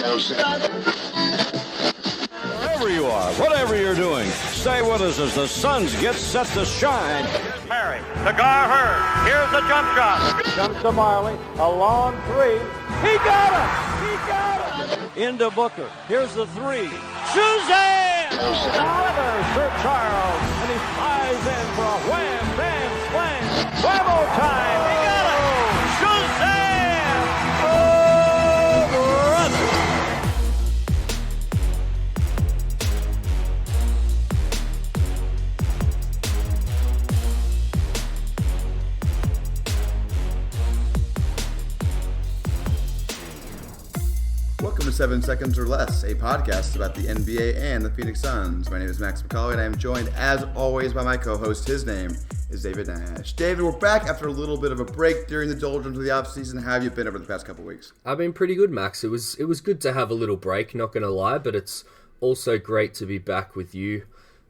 Wherever you are, whatever you're doing, stay with us as the Suns get set to shine. Here's Perry, to Hurd. Here's the jump shot. Jumps to Marley, a long three. He got him! He got him! Into Booker. Here's the three. Suzanne! Oliver for Charles, and he flies in for a wham, bam, slam. Whammo time! He got it! Suzanne! Oh, brother! Welcome to 7 Seconds or Less, a podcast about the NBA and the Phoenix Suns. My name is Max McCauley, and I am joined, as always, by my co-host. His name is David Nash. David, we're back after a little bit of a break during the doldrums of the offseason. How have you been over the past couple weeks? I've been pretty good, Max. It was good to have a little break, not going to lie, but it's also great to be back with you.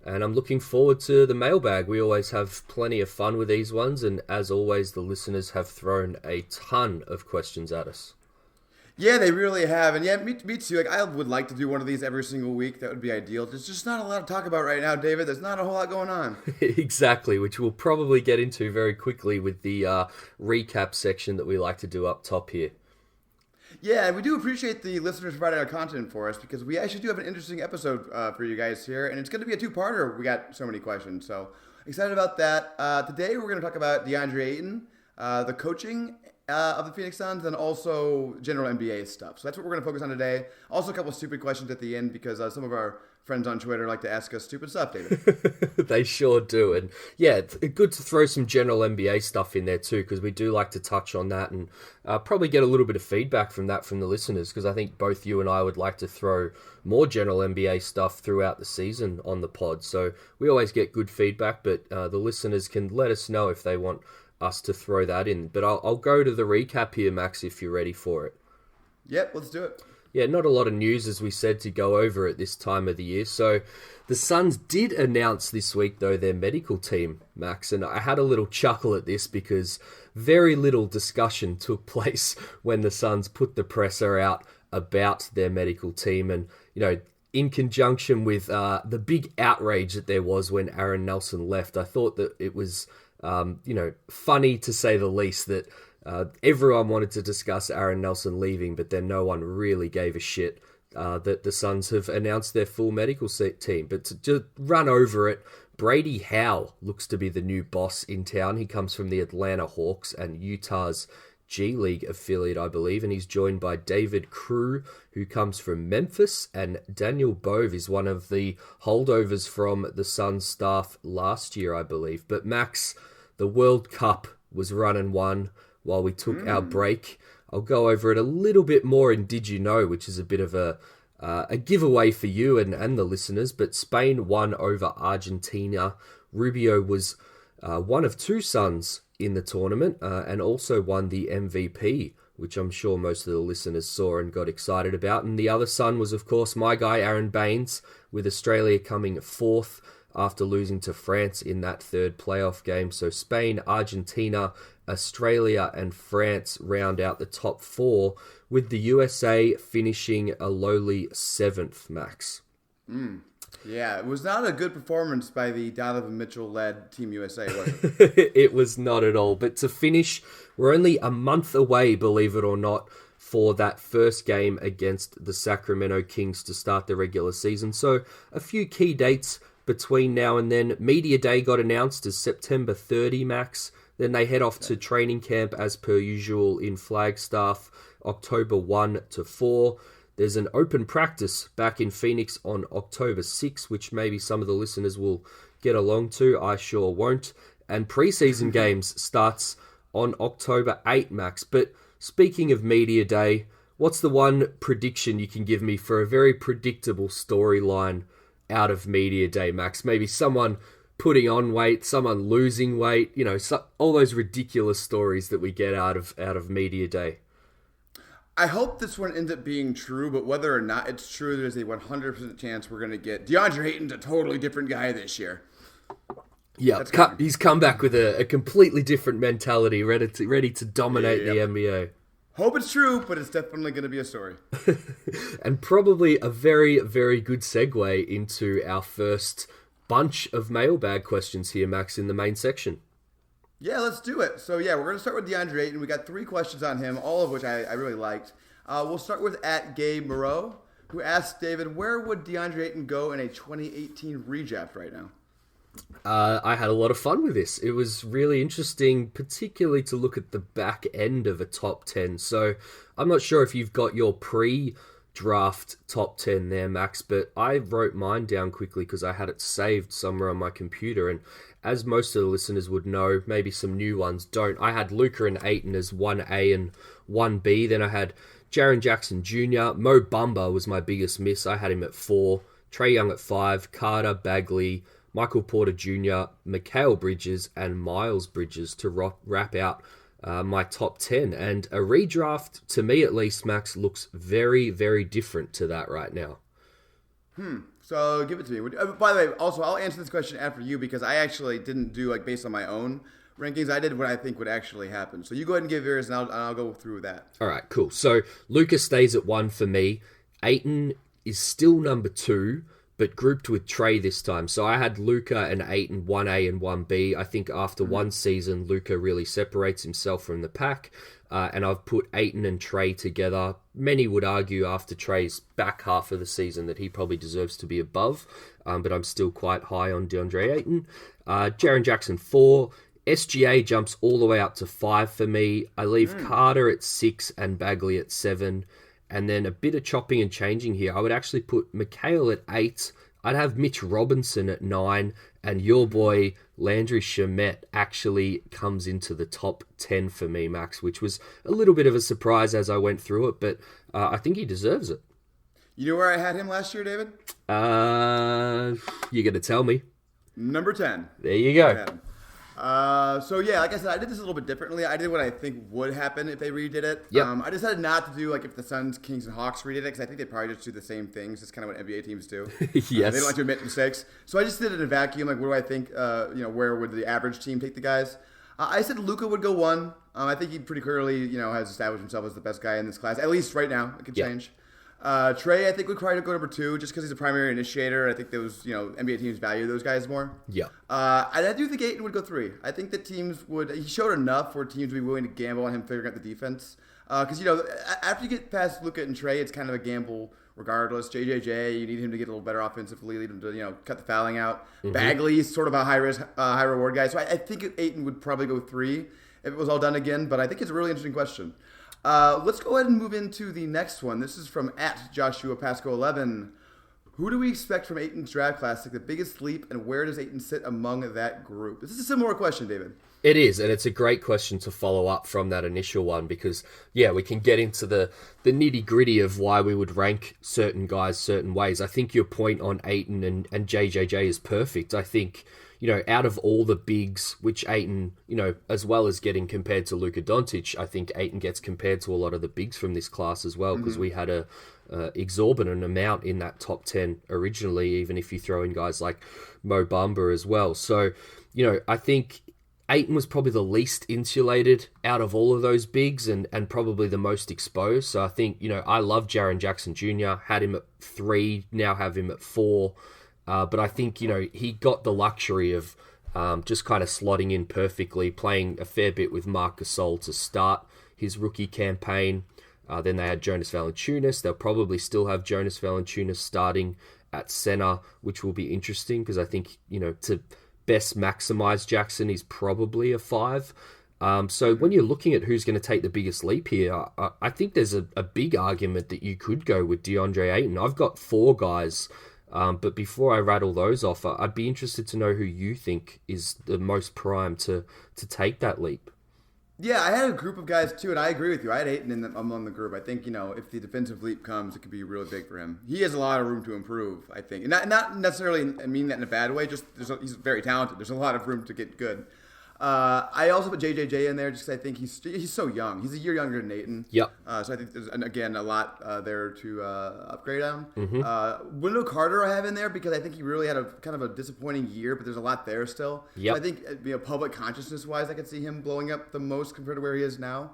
And I'm looking forward to the mailbag. We always have plenty of fun with these ones, and as always, the listeners have thrown a ton of questions at us. Yeah, they really have. And yeah, me too. Like, I would like to do one of these every single week. That would be ideal. There's just not a lot to talk about right now, David. There's not a whole lot going on. Exactly, which we'll probably get into very quickly with the recap section that we like to do up top here. Yeah, and we do appreciate the listeners providing our content for us, because we actually do have an interesting episode for you guys here, and it's going to be a two-parter. We got so many questions, so excited about that. Today we're going to talk about Deandre Ayton, the coaching of the Phoenix Suns, and also general NBA stuff. So that's what we're going to focus on today. Also a couple of stupid questions at the end, because some of our friends on Twitter like to ask us stupid stuff, David. They sure do. And yeah, it's good to throw some general NBA stuff in there too, because we do like to touch on that and probably get a little bit of feedback from that from the listeners, because I think both you and I would like to throw more general NBA stuff throughout the season on the pod. So we always get good feedback, but the listeners can let us know if they want us to throw that in. But I'll go to the recap here, Max, if you're ready for it. Yep, let's do it. Yeah, not a lot of news, as we said, to go over at this time of the year. So the Suns did announce this week, though, their medical team, Max. And I had a little chuckle at this because very little discussion took place when the Suns put the presser out about their medical team. And, you know, in conjunction with the big outrage that there was when Aaron Nelson left, I thought that it was funny to say the least that everyone wanted to discuss Aaron Nelson leaving, but then no one really gave a shit that the Suns have announced their full medical team. But to run over it, Brady Howe looks to be the new boss in town. He comes from the Atlanta Hawks and Utah's G League affiliate, I believe, and he's joined by David Crew, who comes from Memphis, and Daniel Bove is one of the holdovers from the Suns staff last year, I believe. But Max, the World Cup was run and won while we took our break. I'll go over it a little bit more in Did You Know, which is a bit of a giveaway for you and the listeners. But Spain won over Argentina. Rubio was one of two Suns in the tournament and also won the MVP, which I'm sure most of the listeners saw and got excited about. And the other Sun was, of course, my guy Aaron Baines, with Australia coming fourth after losing to France in that third playoff game. So Spain, Argentina, Australia and France round out the top four, with the USA finishing a lowly seventh, Max. Yeah, it was not a good performance by the Donovan Mitchell-led Team USA, was it? It was not at all. But to finish, we're only a month away, believe it or not, for that first game against the Sacramento Kings to start the regular season. So a few key dates between now and then. Media Day got announced as September 30, Max. Then they head off to training camp as per usual in Flagstaff, October 1 to 4. There's an open practice back in Phoenix on October 6, which maybe some of the listeners will get along to. I sure won't. And preseason games starts on October 8, Max. But speaking of Media Day, what's the one prediction you can give me for a very predictable storyline out of Media Day, Max? Maybe someone putting on weight, someone losing weight, you know, all those ridiculous stories that we get out of Media Day. I hope this one ends up being true, but whether or not it's true, there's a 100% chance we're going to get Deandre Ayton's a totally different guy this year. Yeah, he's come back with a completely different mentality, ready to dominate the NBA. Hope it's true, but it's definitely going to be a story. And probably a very, very good segue into our first bunch of mailbag questions here, Max, in the main section. Yeah, let's do it. So, we're going to start with Deandre Ayton. We got 3 questions on him, all of which I really liked. We'll start with @Gabe Moreau, who asked David, where would Deandre Ayton go in a 2018 redraft right now? I had a lot of fun with this. It was really interesting, particularly to look at the back end of a top 10. So I'm not sure if you've got your pre-draft top 10 there, Max, but I wrote mine down quickly because I had it saved somewhere on my computer. And as most of the listeners would know, maybe some new ones don't, I had Luka and Ayton as 1A and 1B. Then I had Jaren Jackson Jr. Mo Bamba was my biggest miss. I had him at 4. Trae Young at 5. Carter, Bagley, Michael Porter Jr., Mikal Bridges, and Miles Bridges to wrap out my top 10. And a redraft, to me at least, Max, looks very, very different to that right now. So give it to me. By the way, also, I'll answer this question after you because I actually didn't do based on my own rankings. I did what I think would actually happen. So you go ahead and give yours, and I'll go through that. All right, cool. So Luka stays at 1 for me. Ayton is still number 2. But grouped with Trae this time. So I had Luka and Ayton 1A and 1B. I think after one season, Luka really separates himself from the pack. And I've put Ayton and Trae together. Many would argue after Trae's back half of the season that he probably deserves to be above. But I'm still quite high on DeAndre Ayton. Jaren Jackson 4. SGA jumps all the way up to 5 for me. I leave Carter at 6 and Bagley at 7. And then a bit of chopping and changing here. I would actually put Mikal at 8. I'd have Mitch Robinson at 9. And your boy Landry Shamet actually comes into the top 10 for me, Max, which was a little bit of a surprise as I went through it. But I think he deserves it. You know where I had him last year, David? You're going to tell me. Number 10. There you go. Like I said, I did this a little bit differently. I did what I think would happen if they redid it. Yep. I decided not to do if the Suns, Kings, and Hawks redid it because I think they probably just do the same things. That's kind of what NBA teams do. Yes. They don't like to admit mistakes. So I just did it in a vacuum. What do I think? Where would the average team take the guys? I said Luka would go 1. I think he pretty clearly, has established himself as the best guy in this class. At least right now. It could change. Trae, I think, would probably go number 2 just because he's a primary initiator. I think those, NBA teams value those guys more. Yeah. And I do think Ayton would go 3. I think that teams would. He showed enough for teams to be willing to gamble on him figuring out the defense. Because after you get past Luka and Trae, it's kind of a gamble regardless. JJJ, you need him to get a little better offensively, lead him to cut the fouling out. Mm-hmm. Bagley's sort of a high risk, high reward guy. So I think Ayton would probably go 3 if it was all done again. But I think it's a really interesting question. Let's go ahead and move into the next one. This is from @JoshuaPasco11. Who do we expect from Ayton's draft class? The biggest leap, and where does Ayton sit among that group? This is a similar question, David. It is, and it's a great question to follow up from that initial one because, we can get into the nitty-gritty of why we would rank certain guys certain ways. I think your point on Ayton and JJJ is perfect. I think, out of all the bigs, which Ayton, as well as getting compared to Luka Doncic, I think Ayton gets compared to a lot of the bigs from this class as well because we had a exorbitant amount in that top 10 originally, even if you throw in guys like Mo Bamba as well. So, I think Ayton was probably the least insulated out of all of those bigs and probably the most exposed. So I think, I love Jaren Jackson Jr., had him at 3, now have him at 4. But I think, he got the luxury of just kind of slotting in perfectly, playing a fair bit with Marc Gasol to start his rookie campaign. Then they had Jonas Valanciunas. They'll probably still have Jonas Valanciunas starting at center, which will be interesting because I think, to best maximize Jackson, he's probably a 5. So when you're looking at who's going to take the biggest leap here, I think there's a big argument that you could go with DeAndre Ayton. I've got 4 guys. But before I rattle those off, I'd be interested to know who you think is the most primed to take that leap. Yeah, I had a group of guys too, and I agree with you. I had Ayton among the group. I think, if the defensive leap comes, it could be really big for him. He has a lot of room to improve, I think. And not necessarily mean that in a bad way, just he's very talented. There's a lot of room to get good. I also put JJJ in there just because I think he's so young. He's a year younger than Ayton. Yep. So I think there's, again, a lot there to upgrade on. Mm-hmm. Wendell Carter I have in there because I think he really had a kind of a disappointing year, but there's a lot there still. Yep. So I think, public consciousness-wise, I could see him blowing up the most compared to where he is now.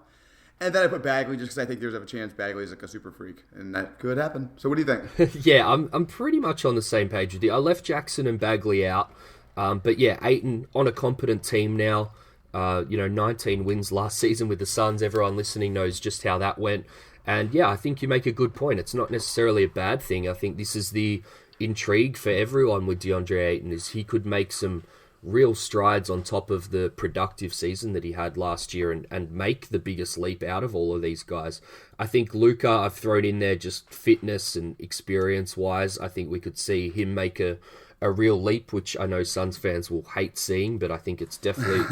And then I put Bagley just because I think there's a chance Bagley's like a super freak, and that could happen. So what do you think? Yeah, I'm pretty much on the same page with you. I left Jackson and Bagley out, but yeah, Ayton on a competent team now. 19 wins last season with the Suns. Everyone listening knows just how that went. And yeah, I think you make a good point. It's not necessarily a bad thing. I think this is the intrigue for everyone with DeAndre Ayton, is he could make some real strides on top of the productive season that he had last year and make the biggest leap out of all of these guys. I think Luka, I've thrown in there just fitness and experience-wise. I think we could see him make a real leap, which I know Suns fans will hate seeing, but I think it's definitely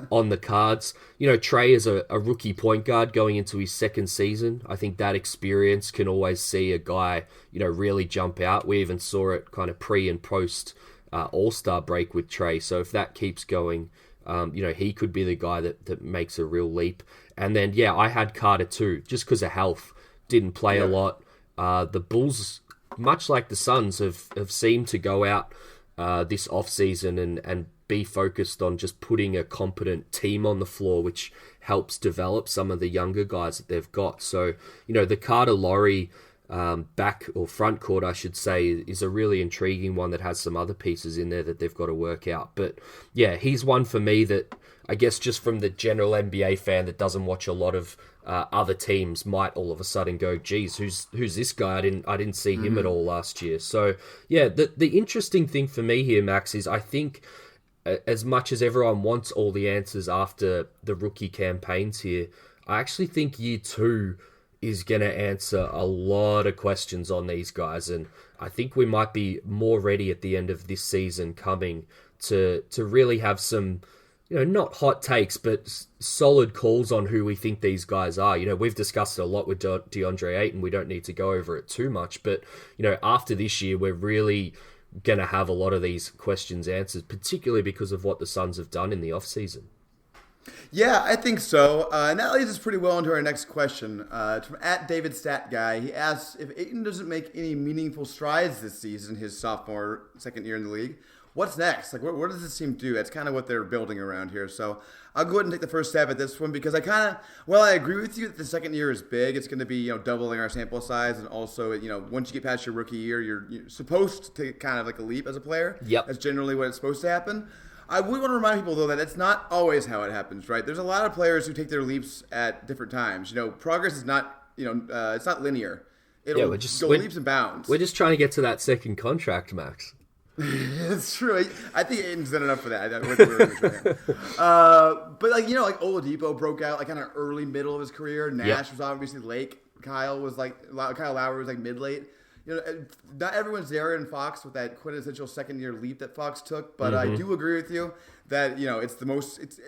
on the cards. Trey is a rookie point guard going into his second season. I think that experience can always see a guy, really jump out. We even saw it kind of pre and post All-Star break with Trey. So if that keeps going, he could be the guy that makes a real leap. And then, yeah, I had Carter too, just because of health. Didn't play a lot. The Bulls, much like the Suns, have seemed to go out this offseason and be focused on just putting a competent team on the floor, which helps develop some of the younger guys that they've got. So, the Carter-Laurie back or front court, I should say, is a really intriguing one that has some other pieces in there that they've got to work out. But yeah, he's one for me that I guess just from the general NBA fan that doesn't watch a lot of other teams might all of a sudden go, geez, who's this guy? I didn't see him at all last year. So yeah, the interesting thing for me here, Max, is I think as much as everyone wants all the answers after the rookie campaigns here, I actually think year 2 is going to answer a lot of questions on these guys. And I think we might be more ready at the end of this season coming to really have some, not hot takes, but solid calls on who we think these guys are. We've discussed it a lot with DeAndre Ayton. We don't need to go over it too much. But, after this year, we're really going to have a lot of these questions answered, particularly because of what the Suns have done in the offseason. Yeah, I think so. And that leads us pretty well into our next question. It's from @DavidStatGuy. He asks, if Ayton doesn't make any meaningful strides this season, his second year in the league, what's next? Like, what does this team do? That's kind of what they're building around here. So I'll go ahead and take the first stab at this one because I agree with you that the second year is big. It's going to be, doubling our sample size. And also, once you get past your rookie year, you're supposed to take kind of like a leap as a player. Yep. That's generally what it's supposed to happen. I would want to remind people, though, that it's not always how it happens, right? There's a lot of players who take their leaps at different times. Progress is not, it's not linear. It'll go leaps and bounds. We're just trying to get to that second contract, Max. It's true. I think Aiden's done enough for that. But Oladipo broke out kind of early, middle of his career. Nash was obviously late. Kyle Lowry was mid-late. Not everyone's De'Aaron Fox with that quintessential second-year leap that Fox took, but I do agree with you that it's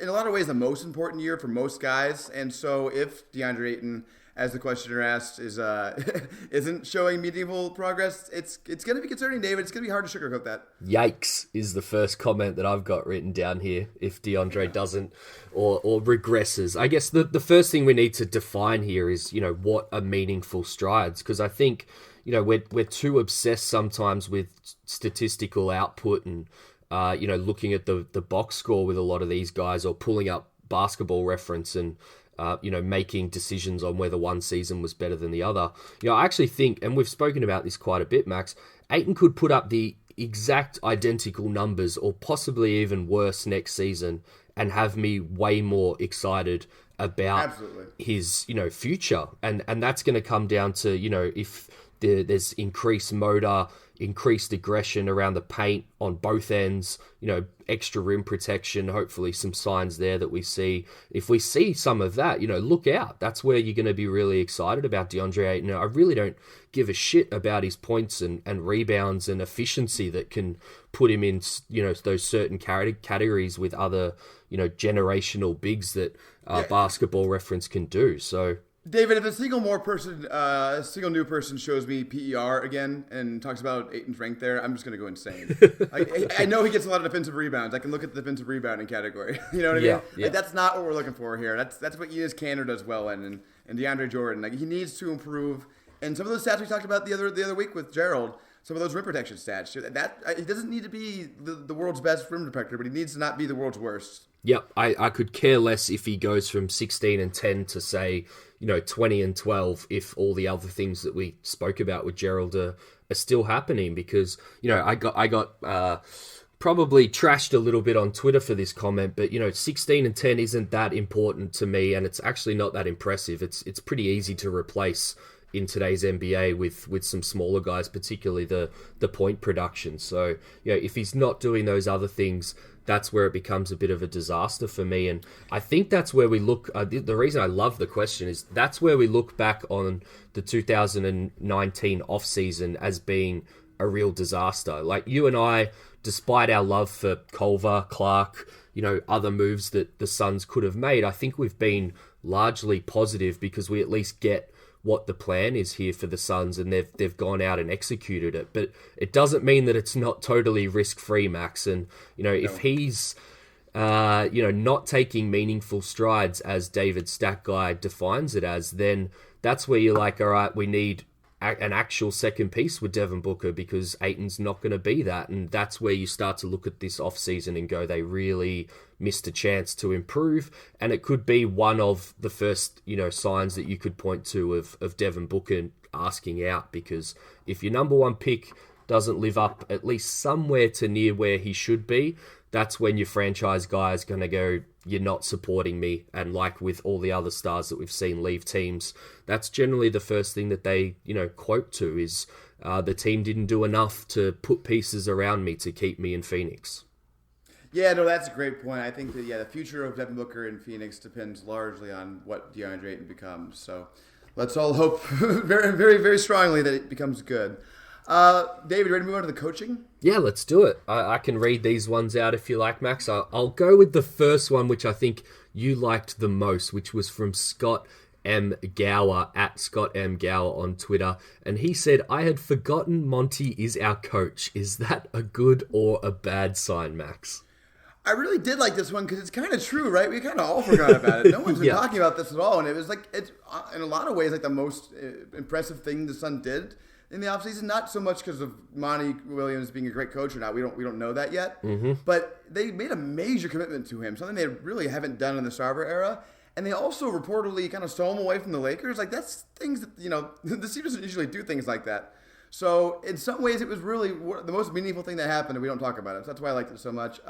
in a lot of ways the most important year for most guys. And so if DeAndre Ayton, as the questioner asked, isn't showing meaningful progress, it's going to be concerning, David. It's going to be hard to sugarcoat that. Yikes is the first comment that I've got written down here if DeAndre doesn't or regresses. I guess the first thing we need to define here is, what are meaningful strides? Because I think, we're too obsessed sometimes with statistical output and, looking at the box score with a lot of these guys or pulling up Basketball Reference and, making decisions on whether one season was better than the other. I actually think, and we've spoken about this quite a bit, Max, Ayton could put up the exact identical numbers or possibly even worse next season and have me way more excited about his, future. And that's going to come down to, if there's increased motor, increased aggression around the paint on both ends, extra rim protection, hopefully some signs there that we see. If we see some of that, look out. That's where you're going to be really excited about DeAndre Ayton. I really don't give a shit about his points and rebounds and efficiency that can put him in, those certain categories with other, generational bigs that Basketball Reference can do. So, David, if a single new person shows me PER again and talks about Ayton's rank there, I'm just going to go insane. I know he gets a lot of defensive rebounds. I can look at the defensive rebounding category. You know what I mean? Yeah. That's not what we're looking for here. That's what Enes Kanter does well in, and DeAndre Jordan. He needs to improve. And some of those stats we talked about the other week with Gerald, some of those rim protection stats, he doesn't need to be the world's best rim protector, but he needs to not be the world's worst. Yep, I could care less if he goes from 16-10 to say, 20-12 if all the other things that we spoke about with Gerald are still happening, because, I got probably trashed a little bit on Twitter for this comment, but 16-10 isn't that important to me, and it's actually not that impressive. It's pretty easy to replace in today's NBA with some smaller guys, particularly the point production. So, if he's not doing those other things, that's where it becomes a bit of a disaster for me. And I think that's where we look, the reason I love the question is that's where we look back on the 2019 offseason as being a real disaster. Like, you and I, despite our love for Culver, Clark, other moves that the Suns could have made, I think we've been largely positive because we at least get what the plan is here for the Suns, and they've gone out and executed it. But it doesn't mean that it's not totally risk-free, Max. And, if he's, not taking meaningful strides as David Stat Guy defines it as, then that's where you're like, all right, we need an actual second piece with Devin Booker, because Ayton's not going to be that. And that's where you start to look at this offseason and go, they really missed a chance to improve. And it could be one of the first, signs that you could point to of Devin Booker asking out, because if your number one pick doesn't live up at least somewhere to near where he should be, that's when your franchise guy is going to go, you're not supporting me. And like with all the other stars that we've seen leave teams, that's generally the first thing that they, quote to is the team didn't do enough to put pieces around me to keep me in Phoenix. Yeah, no, that's a great point. I think that, the future of Devin Booker in Phoenix depends largely on what DeAndre Ayton becomes. So let's all hope very, very, very strongly that it becomes good. David, ready to move on to the coaching? Yeah, let's do it. I can read these ones out if you like, Max. I'll go with the first one, which I think you liked the most, which was from Scott M. Gower, at Scott M. Gower on Twitter. And he said, I had forgotten Monty is our coach. Is that a good or a bad sign, Max? I really did like this one because it's kind of true, right? We kind of all forgot about it. No one's been talking about this at all. And it was like, it's in a lot of ways like the most impressive thing the Sun did in the offseason. Not so much because of Monty Williams being a great coach or not. We don't know that yet. Mm-hmm. But they made a major commitment to him, something they really haven't done in the Sarver era. And they also reportedly kind of stole him away from the Lakers. Like, that's things that, the team doesn't usually do things like that. So in some ways, it was really the most meaningful thing that happened, and we don't talk about it. So that's why I liked it so much.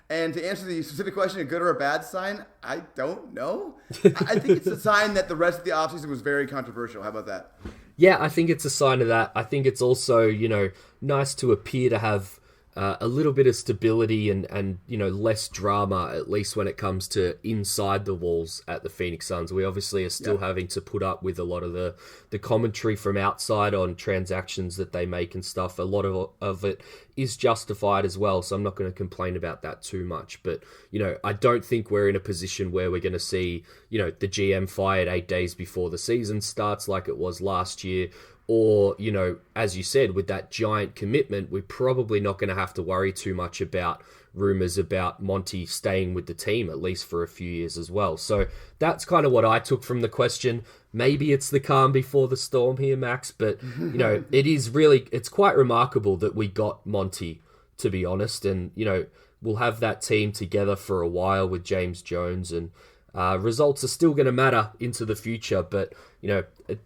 And to answer the specific question, a good or a bad sign, I don't know. I think it's a sign that the rest of the offseason was very controversial. How about that? Yeah, I think it's a sign of that. I think it's also, nice to appear to have a little bit of stability and less drama, at least when it comes to inside the walls at the Phoenix Suns. We obviously are still having to put up with a lot of the commentary from outside on transactions that they make and stuff. A lot of it is justified as well, so I'm not going to complain about that too much. But, I don't think we're in a position where we're going to see, the GM fired 8 days before the season starts like it was last year. Or, as you said, with that giant commitment, we're probably not going to have to worry too much about rumors about Monty staying with the team, at least for a few years as well. So that's kind of what I took from the question. Maybe it's the calm before the storm here, Max, but, it's quite remarkable that we got Monty, to be honest. And, we'll have that team together for a while with James Jones, and results are still going to matter into the future, but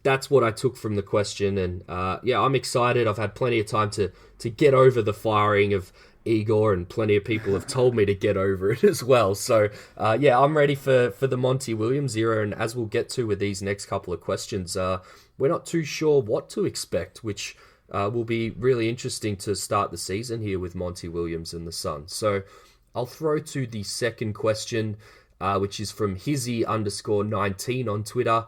that's what I took from the question. And I'm excited. I've had plenty of time to get over the firing of Igor, and plenty of people have told me to get over it as well. So I'm ready for the Monty Williams era. And as we'll get to with these next couple of questions, we're not too sure what to expect, which will be really interesting to start the season here with Monty Williams and the Suns. So I'll throw to the second question, which is from Hizzy_19 on Twitter.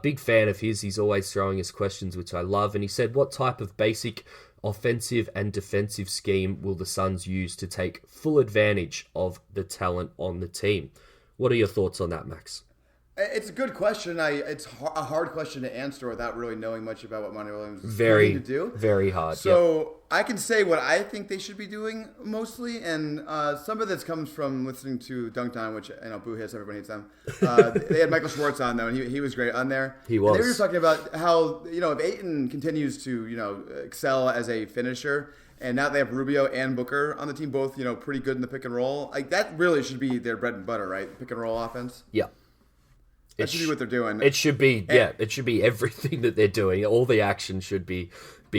Big fan of his. He's always throwing us questions, which I love. And he said, what type of basic offensive and defensive scheme will the Suns use to take full advantage of the talent on the team? What are your thoughts on that, Max? It's a good question. It's a hard question to answer without really knowing much about what Monty Williams is very going to do. Very hard. So I can say what I think they should be doing mostly, and some of this comes from listening to Dunked On, which I know Boo hits, everybody hates them. They had Michael Schwartz on though, and he was great on there. He was. And they were just talking about how if Ayton continues to excel as a finisher, and now they have Rubio and Booker on the team, both pretty good in the pick and roll. Like that really should be their bread and butter, right? Pick and roll offense. Yeah. That should be what they're doing. It should be, it should be everything that they're doing. All the action should be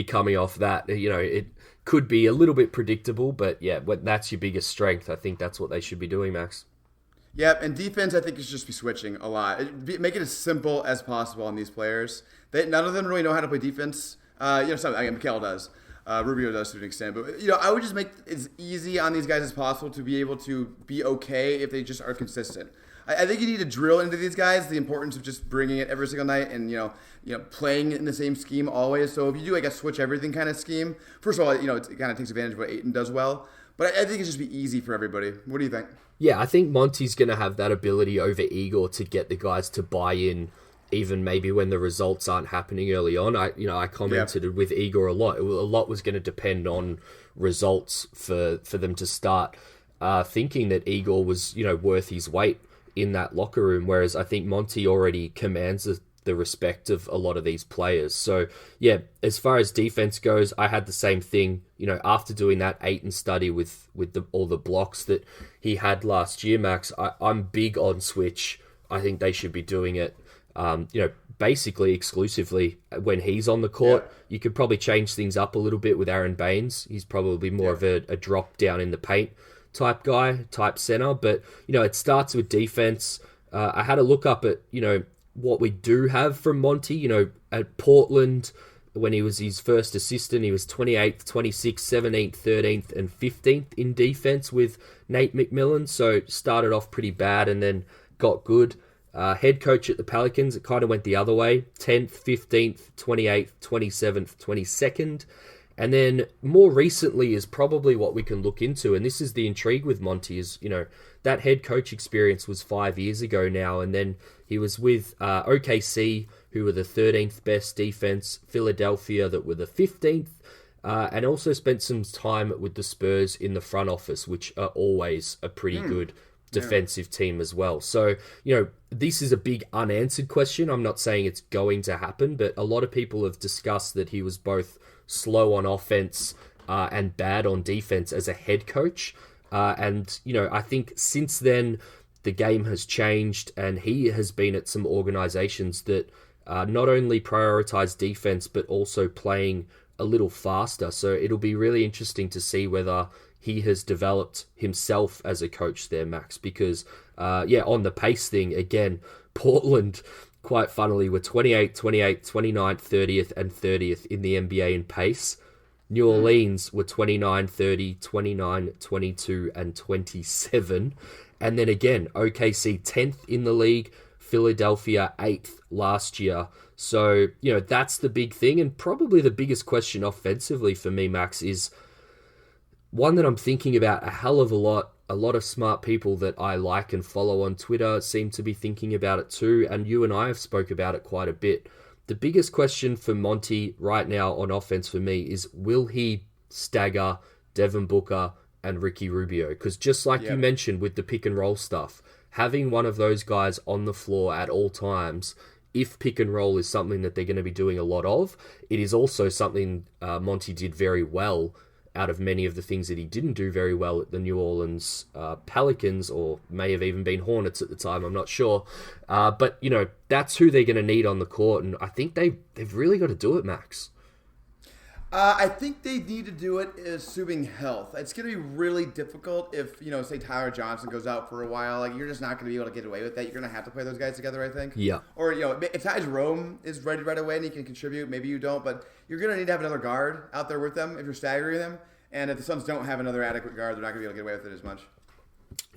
coming off that. It could be a little bit predictable, but when that's your biggest strength, I think that's what they should be doing, Max. Yep, and defense, I think, is just be switching a lot. Make it as simple as possible on these players. None of them really know how to play defense. Mikal does. Rubio does to an extent. But, I would just make it as easy on these guys as possible to be able to be okay if they just are consistent. I think you need to drill into these guys the importance of just bringing it every single night and playing in the same scheme always. So if you do like a switch everything kind of scheme, first of all, it kind of takes advantage of what Ayton does well. But I think it's just be easy for everybody. What do you think? Yeah, I think Monty's going to have that ability over Igor to get the guys to buy in, even maybe when the results aren't happening early on. I commented with Igor a lot. A lot was going to depend on results for them to start thinking that Igor was worth his weight in that locker room, whereas I think Monty already commands the respect of a lot of these players. So as far as defense goes, I had the same thing. After doing that Ayton study with all the blocks that he had last year, Max, I'm big on switch. I think they should be doing it, basically exclusively when he's on the court. Yeah. You could probably change things up a little bit with Aaron Baines. He's probably more of a drop down in the paint type guy, type center, but it starts with defense. I had a look up at what we do have from Monty. At Portland, when he was his first assistant, he was 28th, 26th, 17th, 13th, and 15th in defense with Nate McMillan. So started off pretty bad and then got good. Head coach at the Pelicans, it kind of went the other way: 10th, 15th, 28th, 27th, 22nd. And then more recently is probably what we can look into. And this is the intrigue with Monty is, that head coach experience was 5 years ago now. And then he was with OKC, who were the 13th best defense, Philadelphia, that were the 15th, and also spent some time with the Spurs in the front office, which are always a pretty good defensive team as well. So, this is a big unanswered question. I'm not saying it's going to happen, but a lot of people have discussed that he was both slow on offense and bad on defense as a head coach. And I think since then, the game has changed and he has been at some organizations that not only prioritize defense, but also playing a little faster. So it'll be really interesting to see whether he has developed himself as a coach there, Max, because on the pace thing, again, Portland, quite funnily, were 28th, 29th, 30th, and 30th in the NBA in pace. New Orleans were 29, 30, 29, 22, and 27. And then again, OKC 10th in the league, Philadelphia 8th last year. So, that's the big thing. And probably the biggest question offensively for me, Max, is one that I'm thinking about a hell of a lot. A lot of smart people that I like and follow on Twitter seem to be thinking about it too, and you and I have spoke about it quite a bit. The biggest question for Monty right now on offense for me is, will he stagger Devin Booker and Ricky Rubio? Because just like you mentioned with the pick and roll stuff, having one of those guys on the floor at all times, if pick and roll is something that they're going to be doing a lot of, it is also something Monty did very well out of many of the things that he didn't do very well at the New Orleans Pelicans, or may have even been Hornets at the time, I'm not sure. But, that's who they're going to need on the court, and I think they've really got to do it, Max. I think they need to do it assuming health. It's going to be really difficult if, say Tyler Johnson goes out for a while. Like, you're just not going to be able to get away with that. You're going to have to play those guys together, I think. Yeah. Or, if Tyus Rome is ready right away and he can contribute, maybe you don't. But you're going to need to have another guard out there with them if you're staggering them. And if the Suns don't have another adequate guard, they're not going to be able to get away with it as much.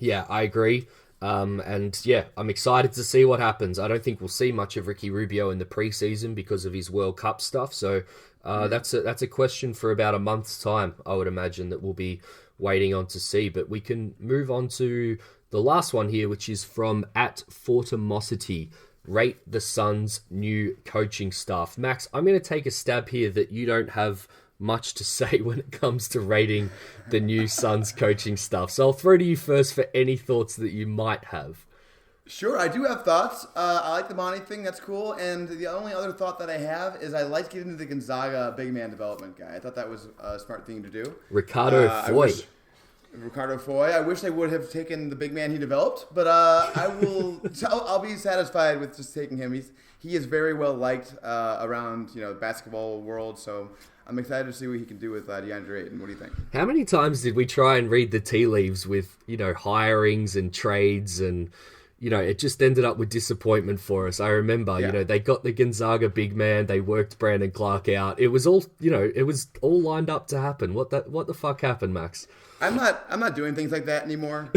Yeah, I agree. I'm excited to see what happens. I don't think we'll see much of Ricky Rubio in the preseason because of his World Cup stuff. So that's a question for about a month's time, I would imagine, that we'll be waiting on to see. But we can move on to the last one here, which is from @Fortimosity. Rate the Suns' new coaching staff. Max, I'm going to take a stab here that you don't have much to say when it comes to rating the new Suns coaching stuff. So I'll throw to you first for any thoughts that you might have. Sure, I do have thoughts. I like the Monty thing. That's cool. And the only other thought that I have is I like getting into the Gonzaga big man development guy. I thought that was a smart thing to do. Ricardo Foy. Ricardo Foy. I wish they would have taken the big man he developed, but I'll be satisfied with just taking him. He is very well liked around the basketball world. So I'm excited to see what he can do with Deandre Ayton. What do you think? How many times did we try and read the tea leaves with hirings and trades and it just ended up with disappointment for us. I remember, they got the Gonzaga big man, they worked Brandon Clark out. It was all, it was all lined up to happen. What the fuck happened, Max? I'm not doing things like that anymore.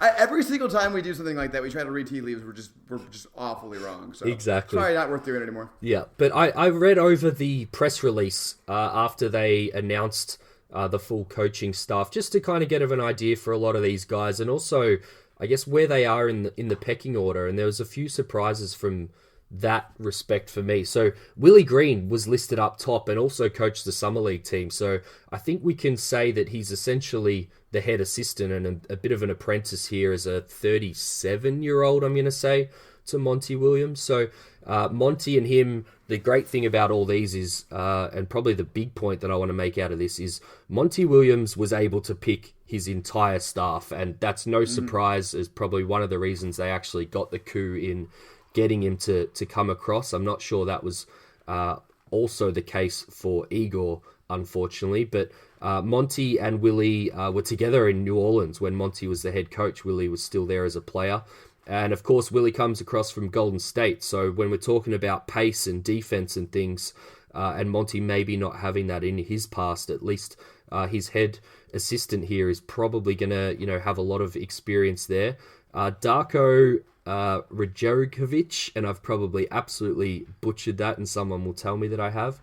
Every single time we do something like that, we try to read tea leaves. We're just awfully wrong. So exactly. Sorry, not worth doing it anymore. Yeah, but I read over the press release after they announced the full coaching staff, just to kind of get an idea for a lot of these guys, and also I guess where they are in the pecking order, and there was a few surprises from that respect for me. So Willie Green was listed up top and also coached the Summer League team. So I think we can say that he's essentially the head assistant and a bit of an apprentice here as a 37-year-old, I'm going to say, to Monty Williams. So Monty and him, the great thing about all these is, and probably the big point that I want to make out of this is, Monty Williams was able to pick his entire staff, and that's no surprise, is probably one of the reasons they actually got the coup in getting him to come across. I'm not sure that was also the case for Igor, unfortunately, but Monty and Willie were together in New Orleans when Monty was the head coach. Willie was still there as a player. And of course, Willie comes across from Golden State. So when we're talking about pace and defense and things, and Monty maybe not having that in his past, at least his head assistant here is probably going to, have a lot of experience there. Darko Rajokovic, and I've probably absolutely butchered that, and someone will tell me that I have.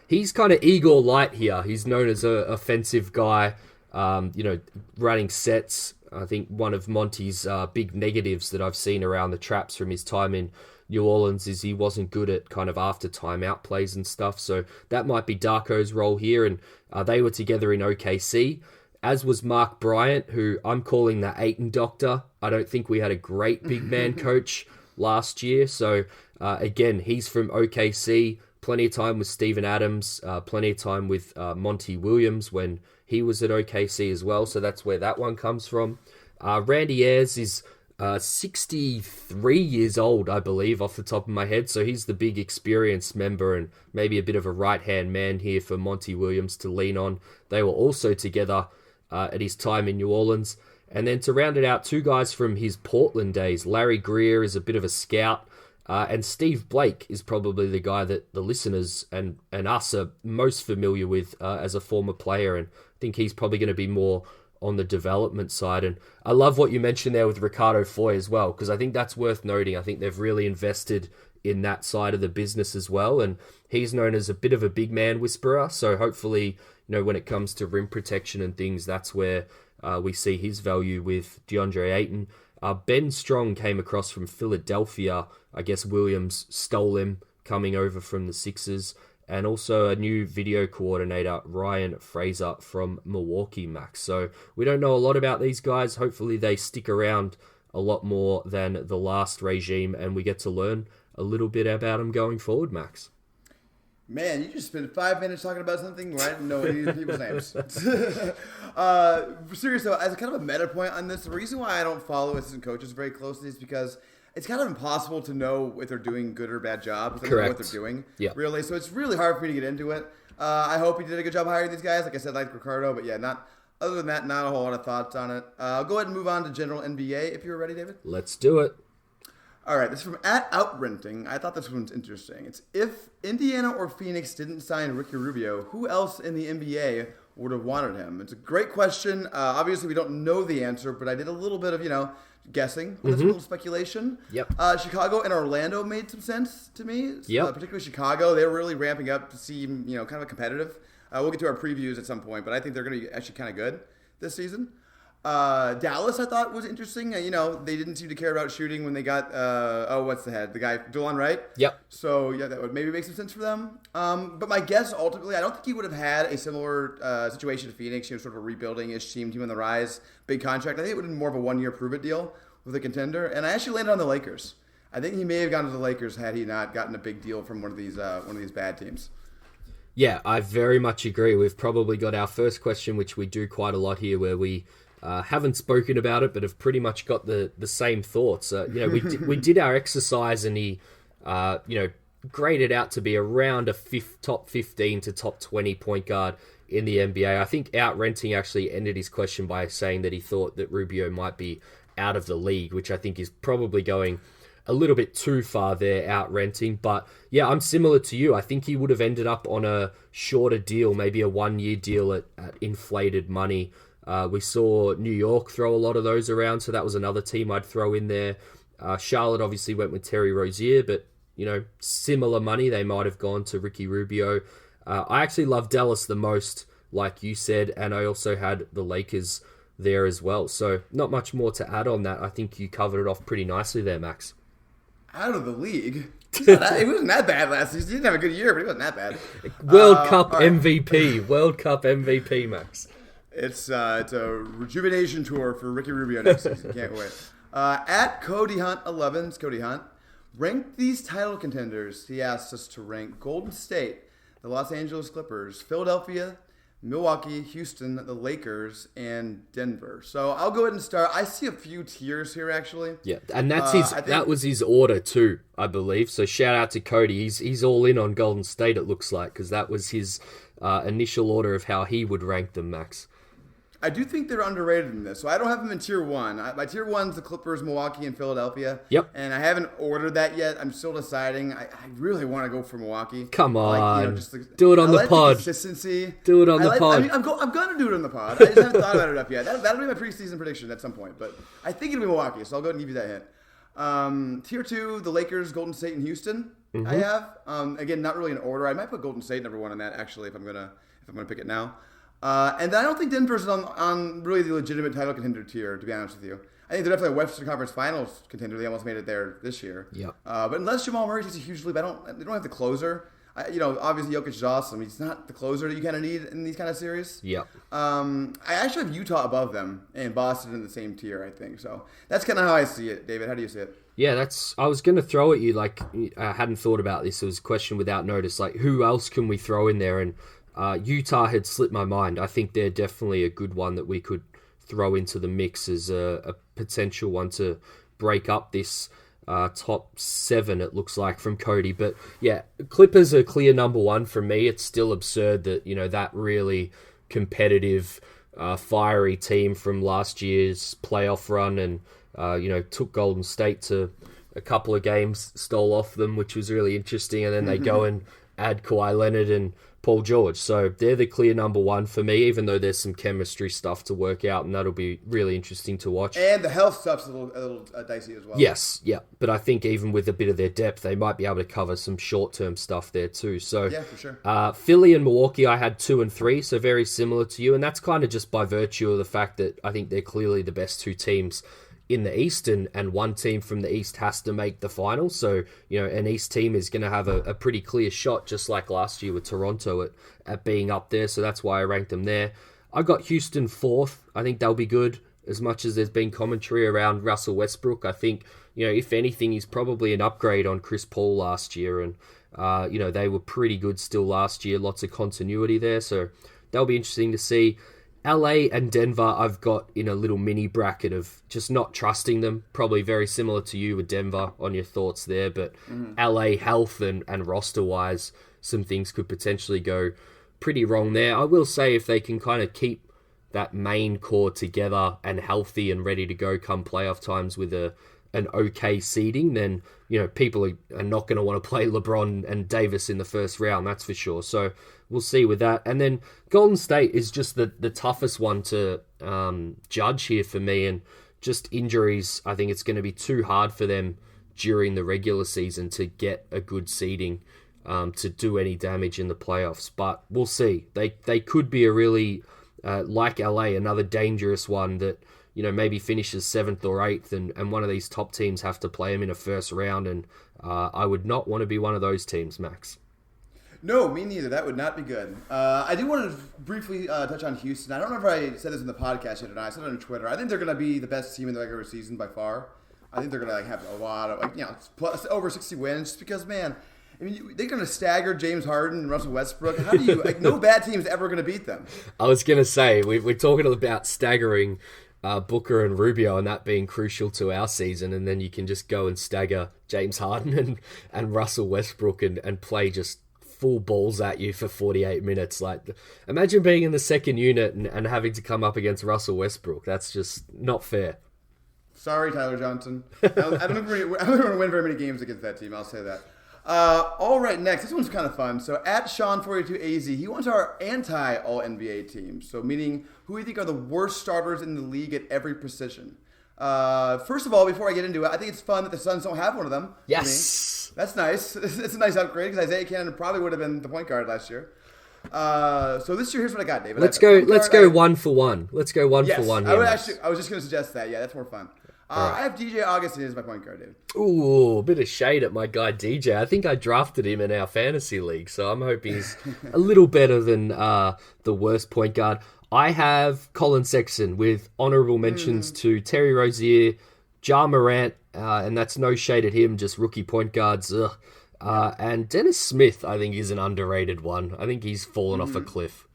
He's kind of Igor light here. He's known as an offensive guy, running sets. I think one of Monty's big negatives that I've seen around the traps from his time in New Orleans is he wasn't good at kind of after timeout plays and stuff. So that might be Darko's role here. And they were together in OKC, as was Mark Bryant, who I'm calling the Ayton doctor. I don't think we had a great big man coach last year. So again, he's from OKC. Plenty of time with Steven Adams, plenty of time with Monty Williams when he was at OKC as well. So that's where that one comes from. Randy Ayers is 63 years old, I believe, off the top of my head. So he's the big experienced member and maybe a bit of a right-hand man here for Monty Williams to lean on. They were also together at his time in New Orleans. And then to round it out, two guys from his Portland days. Larry Greer is a bit of a scout. And Steve Blake is probably the guy that the listeners and us are most familiar with as a former player. And I think he's probably going to be more on the development side. And I love what you mentioned there with Ricardo Foy as well, because I think that's worth noting. I think they've really invested in that side of the business as well. And he's known as a bit of a big man whisperer. So hopefully, when it comes to rim protection and things, that's where we see his value with DeAndre Ayton. Ben Strong came across from Philadelphia. I guess Williams stole him coming over from the Sixers. And also a new video coordinator, Ryan Fraser from Milwaukee, Max. So we don't know a lot about these guys. Hopefully they stick around a lot more than the last regime and we get to learn a little bit about them going forward, Max. Man, you just spent 5 minutes talking about something where I didn't know any of the people's names. Seriously, as a kind of a meta point on this, the reason why I don't follow assistant coaches very closely is because it's kind of impossible to know if they're doing good or bad jobs. They don't know what they're doing, really. So it's really hard for me to get into it. I hope he did a good job hiring these guys. Like I said, like Ricardo, but yeah, other than that, not a whole lot of thoughts on it. I'll go ahead and move on to general NBA if you're ready, David. Let's do it. All right, this is from @outrenting. I thought this one's interesting. It's if Indiana or Phoenix didn't sign Ricky Rubio, who else in the NBA would have wanted him? It's a great question. Obviously, we don't know the answer, but I did a little bit of, guessing. That's a little speculation. Yep. Chicago and Orlando made some sense to me. Yep. Particularly Chicago. They're really ramping up to seem, kind of competitive. We'll get to our previews at some point, but I think they're going to be actually kind of good this season. Dallas, I thought, was interesting. They didn't seem to care about shooting when they got, what's the head? The guy, DeLon Wright? Yep. So, yeah, that would maybe make some sense for them. But my guess, ultimately, I don't think he would have had a similar situation to Phoenix. Sort of a rebuilding-ish team on the rise, big contract. I think it would have been more of a one-year prove-it deal with a contender. And I actually landed on the Lakers. I think he may have gone to the Lakers had he not gotten a big deal from one of these bad teams. Yeah, I very much agree. We've probably got our first question, which we do quite a lot here, where we haven't spoken about it, but have pretty much got the same thoughts. We did our exercise, and he, graded out to be around a top 15 to top 20 point guard in the NBA. I think Outrenting actually ended his question by saying that he thought that Rubio might be out of the league, which I think is probably going a little bit too far there, Outrenting. But yeah, I'm similar to you. I think he would have ended up on a shorter deal, maybe a 1-year deal at inflated money. We saw New York throw a lot of those around, so that was another team I'd throw in there. Charlotte obviously went with Terry Rozier, but similar money. They might have gone to Ricky Rubio. I actually love Dallas the most, like you said, and I also had the Lakers there as well. So not much more to add on that. I think you covered it off pretty nicely there, Max. Out of the league? It wasn't that bad last season. He didn't have a good year, but it wasn't that bad. World Cup MVP. World Cup MVP, Max. It's a rejuvenation tour for Ricky Rubio next season. Can't wait. At Cody Hunt 11, Cody Hunt. Rank these title contenders. He asked us to rank Golden State, the Los Angeles Clippers, Philadelphia, Milwaukee, Houston, the Lakers, and Denver. So I'll go ahead and start. I see a few tiers here, actually. Yeah, and that's that was his order too, I believe. So shout out to Cody. He's all in on Golden State, it looks like, because that was his initial order of how he would rank them, Max. I do think they're underrated in this. So I don't have them in tier 1. My tier 1's the Clippers, Milwaukee, and Philadelphia. Yep. And I haven't ordered that yet. I'm still deciding. I really want to go for Milwaukee. Come on. Do it on the pod. Consistency. Do it on the pod. I'm going to do it on the pod. I just haven't thought about it up yet. That'll be my preseason prediction at some point. But I think it'll be Milwaukee, so I'll go ahead and give you that hint. Tier 2, the Lakers, Golden State, and Houston. Mm-hmm. I have. Again, not really in order. I might put Golden State number 1 on that, actually, if I'm gonna pick it now. And then I don't think Denver's on really the legitimate title contender tier, to be honest with you. I think they're definitely a Western Conference Finals contender. They almost made it there this year. Yep. But unless Jamal Murray takes a huge leap, they don't have the closer. Obviously Jokic is awesome. He's not the closer that you kind of need in these kind of series. Yep. I actually have Utah above them and Boston in the same tier, I think. So that's kind of how I see it. David, how do you see it? Yeah, I was going to throw at you, like, I hadn't thought about this. It was a question without notice. Like, who else can we throw in there? And Utah had slipped my mind. I think they're definitely a good one that we could throw into the mix as a potential one to break up this top 7, it looks like, from Cody. But yeah, Clippers are clear number 1 for me. It's still absurd that, that really competitive, fiery team from last year's playoff run and, took Golden State to a couple of games, stole off them, which was really interesting. And then they go and add Kawhi Leonard and Paul George. So they're the clear number 1 for me, even though there's some chemistry stuff to work out, and that'll be really interesting to watch. And the health stuff's a little dicey as well. Yes, yeah. But I think even with a bit of their depth, they might be able to cover some short-term stuff there too. So yeah, for sure. Philly and Milwaukee, I had 2 and 3, so very similar to you. And that's kind of just by virtue of the fact that I think they're clearly the best 2 teams in the East, and one team from the East has to make the final. So, an East team is going to have a pretty clear shot, just like last year with Toronto at being up there. So that's why I ranked them there. I got Houston 4th. I think they'll be good, as much as there's been commentary around Russell Westbrook. I think, if anything, he's probably an upgrade on Chris Paul last year. And, they were pretty good still last year. Lots of continuity there. So that'll be interesting to see. LA and Denver, I've got in a little mini bracket of just not trusting them. Probably very similar to you with Denver on your thoughts there. But LA health and roster-wise, some things could potentially go pretty wrong there. I will say if they can kind of keep that main core together and healthy and ready to go come playoff times with an okay seeding, then people are not going to want to play LeBron and Davis in the first round, that's for sure. So we'll see with that. And then Golden State is just the toughest one to judge here for me, and just injuries. I think it's going to be too hard for them during the regular season to get a good seeding to do any damage in the playoffs. But we'll see. They could be a really like LA, another dangerous one that, maybe finishes 7th or 8th, and one of these top teams have to play them in a first round, and I would not want to be one of those teams, Max. No, me neither. That would not be good. I do want to briefly touch on Houston. I don't know if I said this in the podcast yet or not. I said it on Twitter. I think they're going to be the best team in the regular season by far. I think they're going to have a lot of, plus over 60 wins, just because, man, they're going to stagger James Harden and Russell Westbrook. How do you, no bad team is ever going to beat them. I was going to say, we're talking about staggering Booker and Rubio and that being crucial to our season, and then you can just go and stagger James Harden and Russell Westbrook and play just full balls at you for 48 minutes. Like, imagine being in the second unit and having to come up against Russell Westbrook. That's just not fair. Sorry, Tyler Johnson. I don't think we're going to win very many games against that team, I'll say that. All right, next. This one's kind of fun. So, at Sean42AZ, he wants our anti-All-NBA team. So, meaning who we think are the worst starters in the league at every position. First of all, before I get into it, I think it's fun that the Suns don't have one of them. Yes. That's nice. It's a nice upgrade because Isaiah Cannon probably would have been the point guard last year. So this year, here's what I got, David. Let's go one for one. Let's go one for one. I was just going to suggest that. Yeah, that's more fun. Right. I have DJ Augustin as my point guard, David. Ooh, a bit of shade at my guy DJ. I think I drafted him in our fantasy league, so I'm hoping he's a little better than the worst point guard. I have Colin Sexton with honourable mentions to Terry Rozier, Ja Morant, and that's no shade at him, just rookie point guards. And Dennis Smith, I think, is an underrated one. I think he's fallen off a cliff.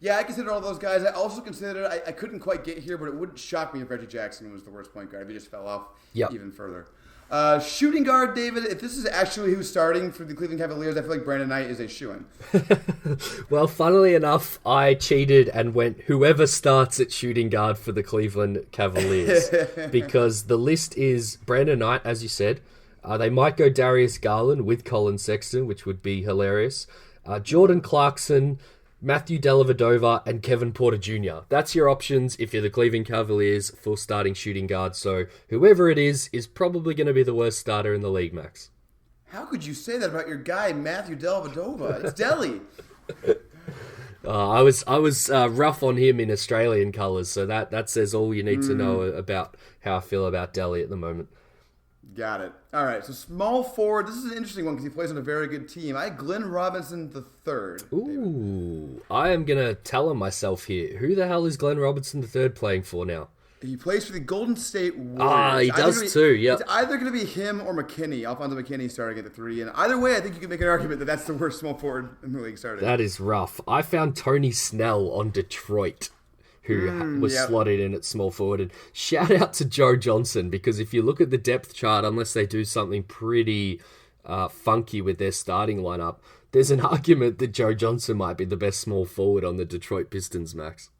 Yeah, I consider all those guys. I also considered, I couldn't quite get here, but it wouldn't shock me if Reggie Jackson was the worst point guard, if he just fell off even further. Shooting guard, David, if this is actually who's starting for the Cleveland Cavaliers, I feel like Brandon Knight is a shoo-in. Well, funnily enough, I cheated and went whoever starts at shooting guard for the Cleveland Cavaliers. Because the list is Brandon Knight, as you said. They might go Darius Garland with Colin Sexton, which would be hilarious. Jordan Clarkson, Matthew Dellavedova, and Kevin Porter Jr. That's your options if you're the Cleveland Cavaliers for starting shooting guard. So whoever it is probably going to be the worst starter in the league, Max. How could you say that about your guy, Matthew Dellavedova? It's Delly. I was rough on him in Australian colours, so that says all you need to know about how I feel about Delly at the moment. Got it. All right, so small forward. This is an interesting one because he plays on a very good team. I had Glenn Robinson III. Ooh, I am going to tell him myself here. Who the hell is Glenn Robinson III playing for now? He plays for the Golden State Warriors. He does too, yeah. It's either going to be him or McKinney, Alfonso McKinney starting at the 3. And either way, I think you can make an argument that that's the worst small forward in the league starting. That is rough. I found Tony Snell on Detroit, who was slotted in at small forward. And shout out to Joe Johnson, because if you look at the depth chart, unless they do something pretty funky with their starting lineup, there's an argument that Joe Johnson might be the best small forward on the Detroit Pistons, Max.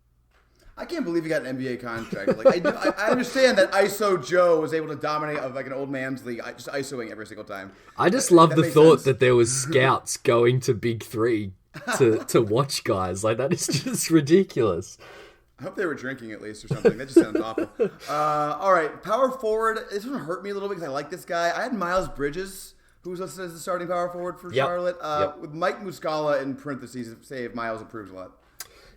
I can't believe he got an NBA contract. Like I understand that ISO Joe was able to dominate like an old man's league, just ISOing every single time. I just love the thought that there was scouts going to Big 3 to watch guys. Like, that is just ridiculous. I hope they were drinking at least or something. That just sounds awful. All right, power forward. This one hurt me a little bit because I like this guy. I had Miles Bridges, who was listed as the starting power forward for Charlotte, with Mike Muscala in parentheses, say if Miles improves a lot.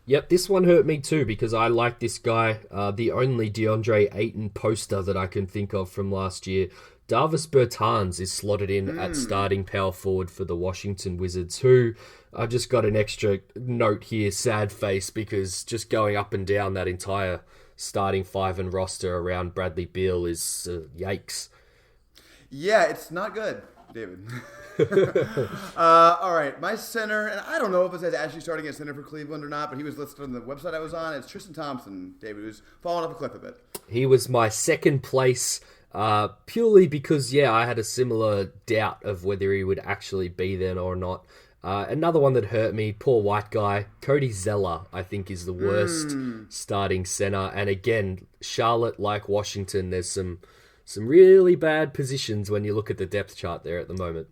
Yep, this one hurt me too because I like this guy, the only DeAndre Ayton poster that I can think of from last year. Davis Bertans is slotted in at starting power forward for the Washington Wizards, who I just got an extra note here, sad face, because just going up and down that entire starting 5 and roster around Bradley Beal is yikes. Yeah, it's not good, David. All right, my center, and I don't know if it says actually starting at center for Cleveland or not, but he was listed on the website I was on. It's Tristan Thompson, David, who's fallen off a cliff a bit. He was my second place, purely because, I had a similar doubt of whether he would actually be there or not. Another one that hurt me, poor white guy, Cody Zeller, I think is the worst starting center. And again, Charlotte, like Washington, there's some really bad positions when you look at the depth chart there at the moment.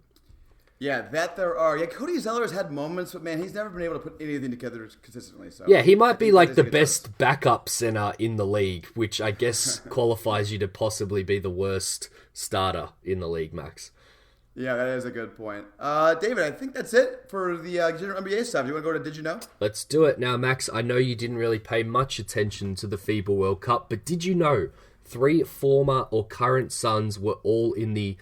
Yeah, that there are. Yeah, Cody Zeller has had moments, but man, he's never been able to put anything together consistently. So yeah, he might be like the best backup center in the league, which I guess qualifies you to possibly be the worst starter in the league, Max. Yeah, that is a good point. David, I think that's it for the general NBA stuff. You want to go to Did You Know? Let's do it. Now, Max, I know you didn't really pay much attention to the FIBA World Cup, but did you know 3 former or current Suns were all in the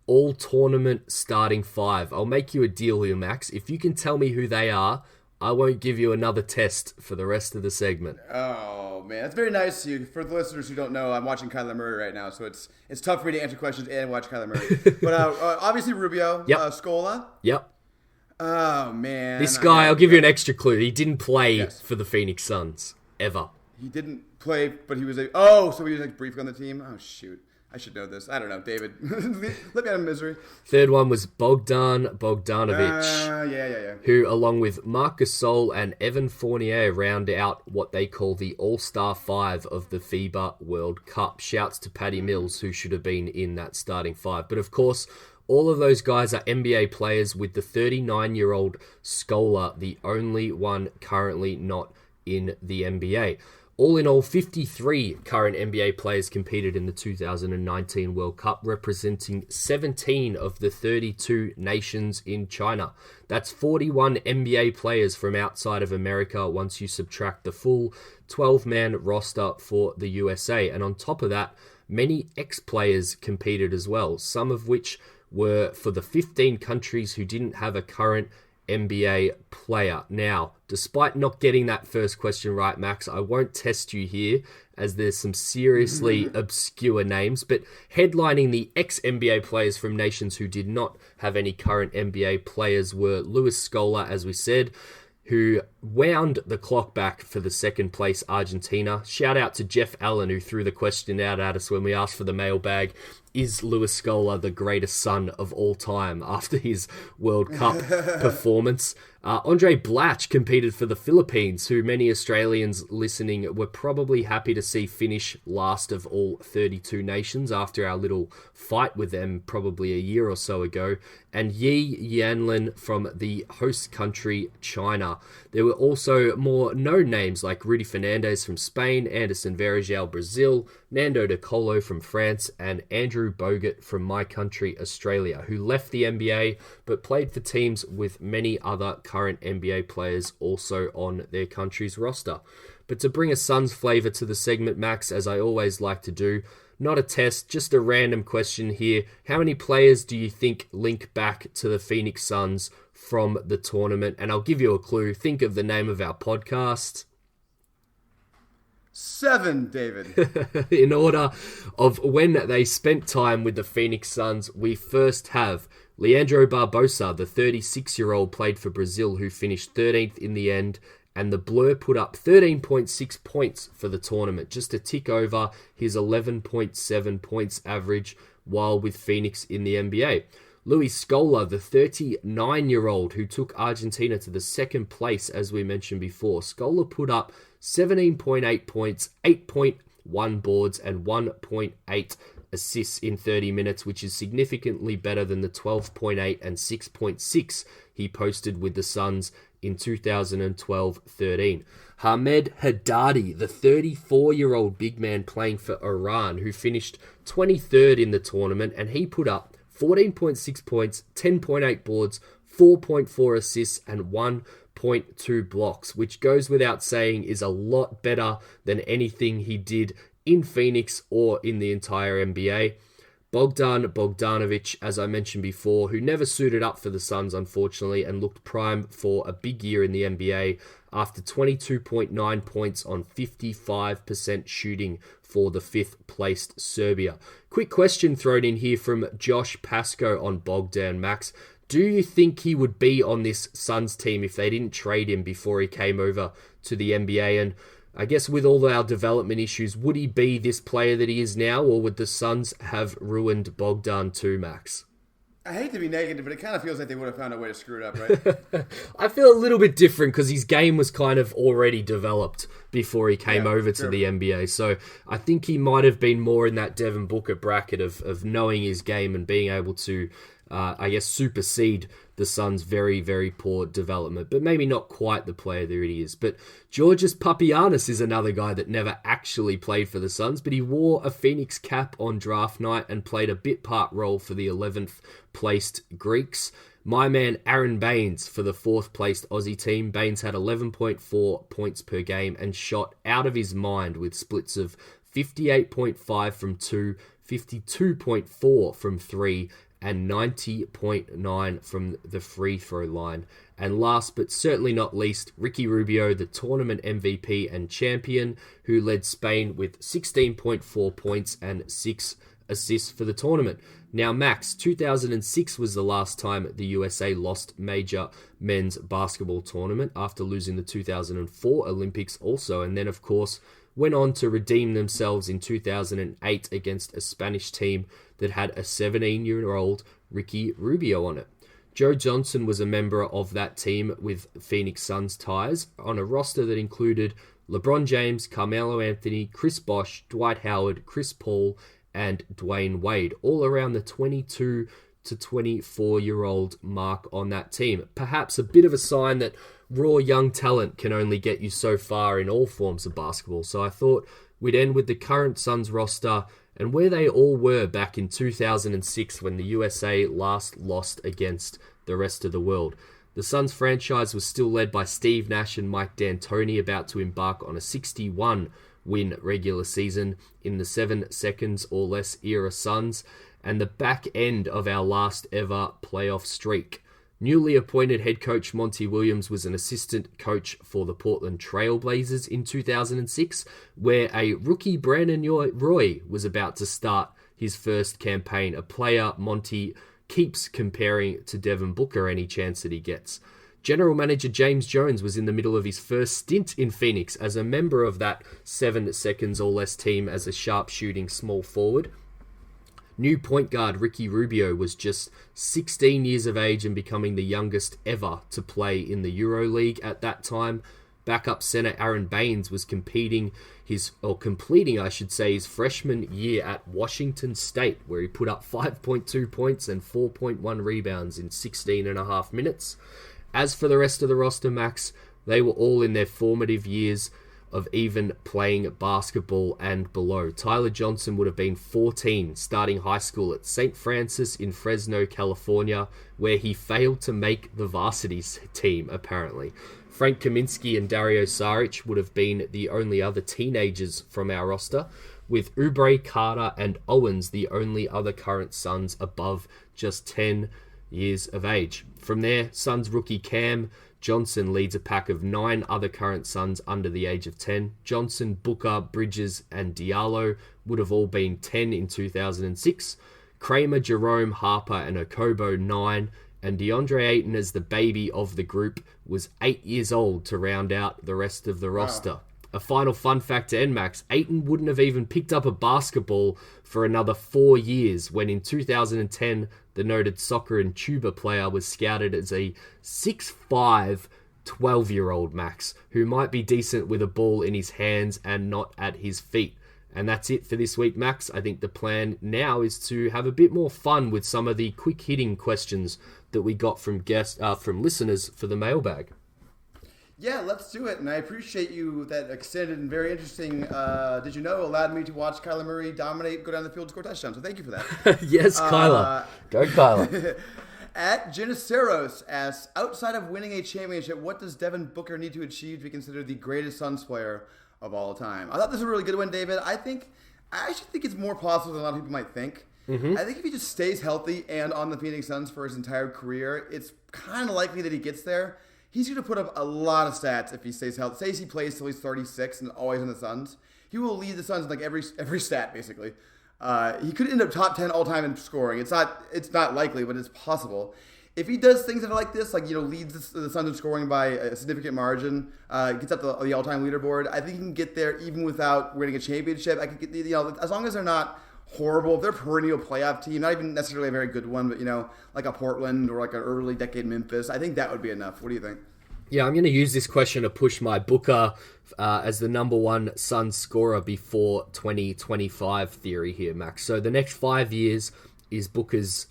all-tournament starting 5? I'll make you a deal here, Max. If you can tell me who they are, I won't give you another test for the rest of the segment. Oh, man. That's very nice of you. For the listeners who don't know, I'm watching Kyler Murray right now, so it's tough for me to answer questions and watch Kyler Murray. But obviously Rubio, Yep. Scola. Yep. Oh, man. This guy, I'll give you an extra clue. He didn't play for the Phoenix Suns, ever. He didn't play, but he was so he was briefly on the team? Oh, shoot. I should know this. I don't know, David. Let me out of misery. Third one was Bogdan Bogdanovic. Yeah. Who, along with Marc Gasol and Evan Fournier, round out what they call the All-Star 5 of the FIBA World Cup. Shouts to Patty Mills, who should have been in that starting 5. But of course, all of those guys are NBA players, with the 39-year-old Scola the only one currently not in the NBA. All in all, 53 current NBA players competed in the 2019 World Cup, representing 17 of the 32 nations in China. That's 41 NBA players from outside of America once you subtract the full 12-man roster for the USA. And on top of that, many ex-players competed as well, some of which were for the 15 countries who didn't have a current NBA player. Now, despite not getting that first question right, Max, I won't test you here, as there's some seriously obscure names, but headlining the ex-NBA players from nations who did not have any current NBA players were Luis Scola, as we said, who wound the clock back for the second place Argentina. Shout out to Jeff Allen, who threw the question out at us when we asked for the mailbag. Is Luis Scola the greatest Sun of all time after his World Cup performance? Andre Blatch competed for the Philippines, who many Australians listening were probably happy to see finish last of all 32 nations after our little fight with them probably a year or so ago. And Yi Yanlin from the host country, China. There were also more known names like Rudy Fernandez from Spain, Anderson Varejão, Brazil, Nando De Colo from France, and Andrew Bogut from my country, Australia, who left the NBA but played for teams with many other current NBA players also on their country's roster. But to bring a Suns flavour to the segment, Max, as I always like to do, not a test, just a random question here. How many players do you think link back to the Phoenix Suns from the tournament? And I'll give you a clue. Think of the name of our podcast. 7, David. In order of when they spent time with the Phoenix Suns, we first have Leandro Barbosa, the 36-year-old, played for Brazil, who finished 13th in the end, and the Blur put up 13.6 points for the tournament, just a tick over his 11.7 points average while with Phoenix in the NBA. Luis Scola, the 39-year-old who took Argentina to the second place, as we mentioned before. Scola put up 17.8 points, 8.1 boards, and 1.8 assists in 30 minutes, which is significantly better than the 12.8 and 6.6 he posted with the Suns in 2012-13. Hamed Haddadi, the 34-year-old big man playing for Iran, who finished 23rd in the tournament, and he put up 14.6 points, 10.8 boards, 4.4 assists, and 1.2 blocks, which goes without saying is a lot better than anything he did in Phoenix or in the entire NBA. Bogdan Bogdanovic, as I mentioned before, who never suited up for the Suns, unfortunately, and looked prime for a big year in the NBA after 22.9 points on 55% shooting for the 5th-placed Serbia. Quick question thrown in here from Josh Pascoe on Bogdan, Max. Do you think he would be on this Suns team if they didn't trade him before he came over to the NBA? And I guess with all our development issues, would he be this player that he is now, or would the Suns have ruined Bogdan too, Max? I hate to be negative, but it kind of feels like they would have found a way to screw it up, right? I feel a little bit different because his game was kind of already developed before he came over to the NBA. So I think he might have been more in that Devin Booker bracket of knowing his game and being able to supersede the Suns' very, very poor development, but maybe not quite the player that he is. But Georgios Papagiannis is another guy that never actually played for the Suns, but he wore a Phoenix cap on draft night and played a bit part role for the 11th placed Greeks. My man Aaron Baines for the 4th placed Aussie team. Baines had 11.4 points per game and shot out of his mind with splits of 58.5 from 2, 52.4 from 3, and 90.9 from the free throw line. And last but certainly not least, Ricky Rubio, the tournament MVP and champion, who led Spain with 16.4 points and 6 assists for the tournament. Now, Max, 2006 was the last time the USA lost major men's basketball tournament after losing the 2004 Olympics also, and then, of course, went on to redeem themselves in 2008 against a Spanish team that had a 17-year-old Ricky Rubio on it. Joe Johnson was a member of that team with Phoenix Suns ties on a roster that included LeBron James, Carmelo Anthony, Chris Bosh, Dwight Howard, Chris Paul, and Dwayne Wade, all around the 22 to 24-year-old mark on that team. Perhaps a bit of a sign that raw young talent can only get you so far in all forms of basketball. So I thought we'd end with the current Suns roster and where they all were back in 2006 when the USA last lost against the rest of the world. The Suns franchise was still led by Steve Nash and Mike D'Antoni, about to embark on a 61-win regular season in the 7 seconds or less era Suns, and the back end of our last ever playoff streak. Newly appointed head coach Monty Williams was an assistant coach for the Portland Trail Blazers in 2006, where a rookie Brandon Roy was about to start his first campaign, a player Monty keeps comparing to Devin Booker any chance that he gets. General manager James Jones was in the middle of his first stint in Phoenix as a member of that 7 seconds or less team as a sharpshooting small forward. New point guard Ricky Rubio was just 16 years of age and becoming the youngest ever to play in the EuroLeague at that time. Backup center Aaron Baines was completing his freshman year at Washington State, where he put up 5.2 points and 4.1 rebounds in 16 and a half minutes. As for the rest of the roster, Max, they were all in their formative years of even playing basketball and below. Tyler Johnson would have been 14 starting high school at St. Francis in Fresno, California, where he failed to make the varsity team, apparently. Frank Kaminsky and Dario Saric would have been the only other teenagers from our roster, with Oubre, Carter, and Owens the only other current Suns above just 10 years of age. From there, Suns rookie Cam Johnson leads a pack of 9 other current Suns under the age of 10. Johnson, Booker, Bridges, and Diallo would have all been 10 in 2006. Kramer, Jerome, Harper, and Okobo 9. And Deandre Ayton, as the baby of the group, was 8 years old to round out the rest of the roster. A final fun fact to end, Max, Ayton wouldn't have even picked up a basketball for another 4 years when in 2010, the noted soccer and tuba player was scouted as a 6'5", 12-year-old Max, who might be decent with a ball in his hands and not at his feet. And that's it for this week, Max. I think the plan now is to have a bit more fun with some of the quick-hitting questions that we got from listeners for the mailbag. Yeah, let's do it. And I appreciate you that extended and very interesting, did you know, allowed me to watch Kyler Murray dominate, go down the field, score touchdowns. So thank you for that. Yes, Kyler. Go, Kyler. At Geneseros asks, outside of winning a championship, what does Devin Booker need to achieve to be considered the greatest Suns player of all time? I thought this was a really good one, David. I actually think it's more possible than a lot of people might think. Mm-hmm. I think if he just stays healthy and on the Phoenix Suns for his entire career, it's kind of likely that he gets there. He's going to put up a lot of stats if he stays healthy. Say he plays till he's 36 and always in the Suns. He will lead the Suns in like every stat, basically. He could end up top 10 all time in scoring. It's not likely, but it's possible. If he does things that are like this, like, leads the Suns in scoring by a significant margin, gets up the all-time leaderboard, I think he can get there even without winning a championship. I could get, as long as they're not horrible, if they're a perennial playoff team, not even necessarily a very good one, but, like a Portland or like an early decade Memphis, I think that would be enough. What do you think? Yeah, I'm going to use this question to push my Booker as the number one Suns scorer before 2025 theory here, Max. So the next 5 years is Booker's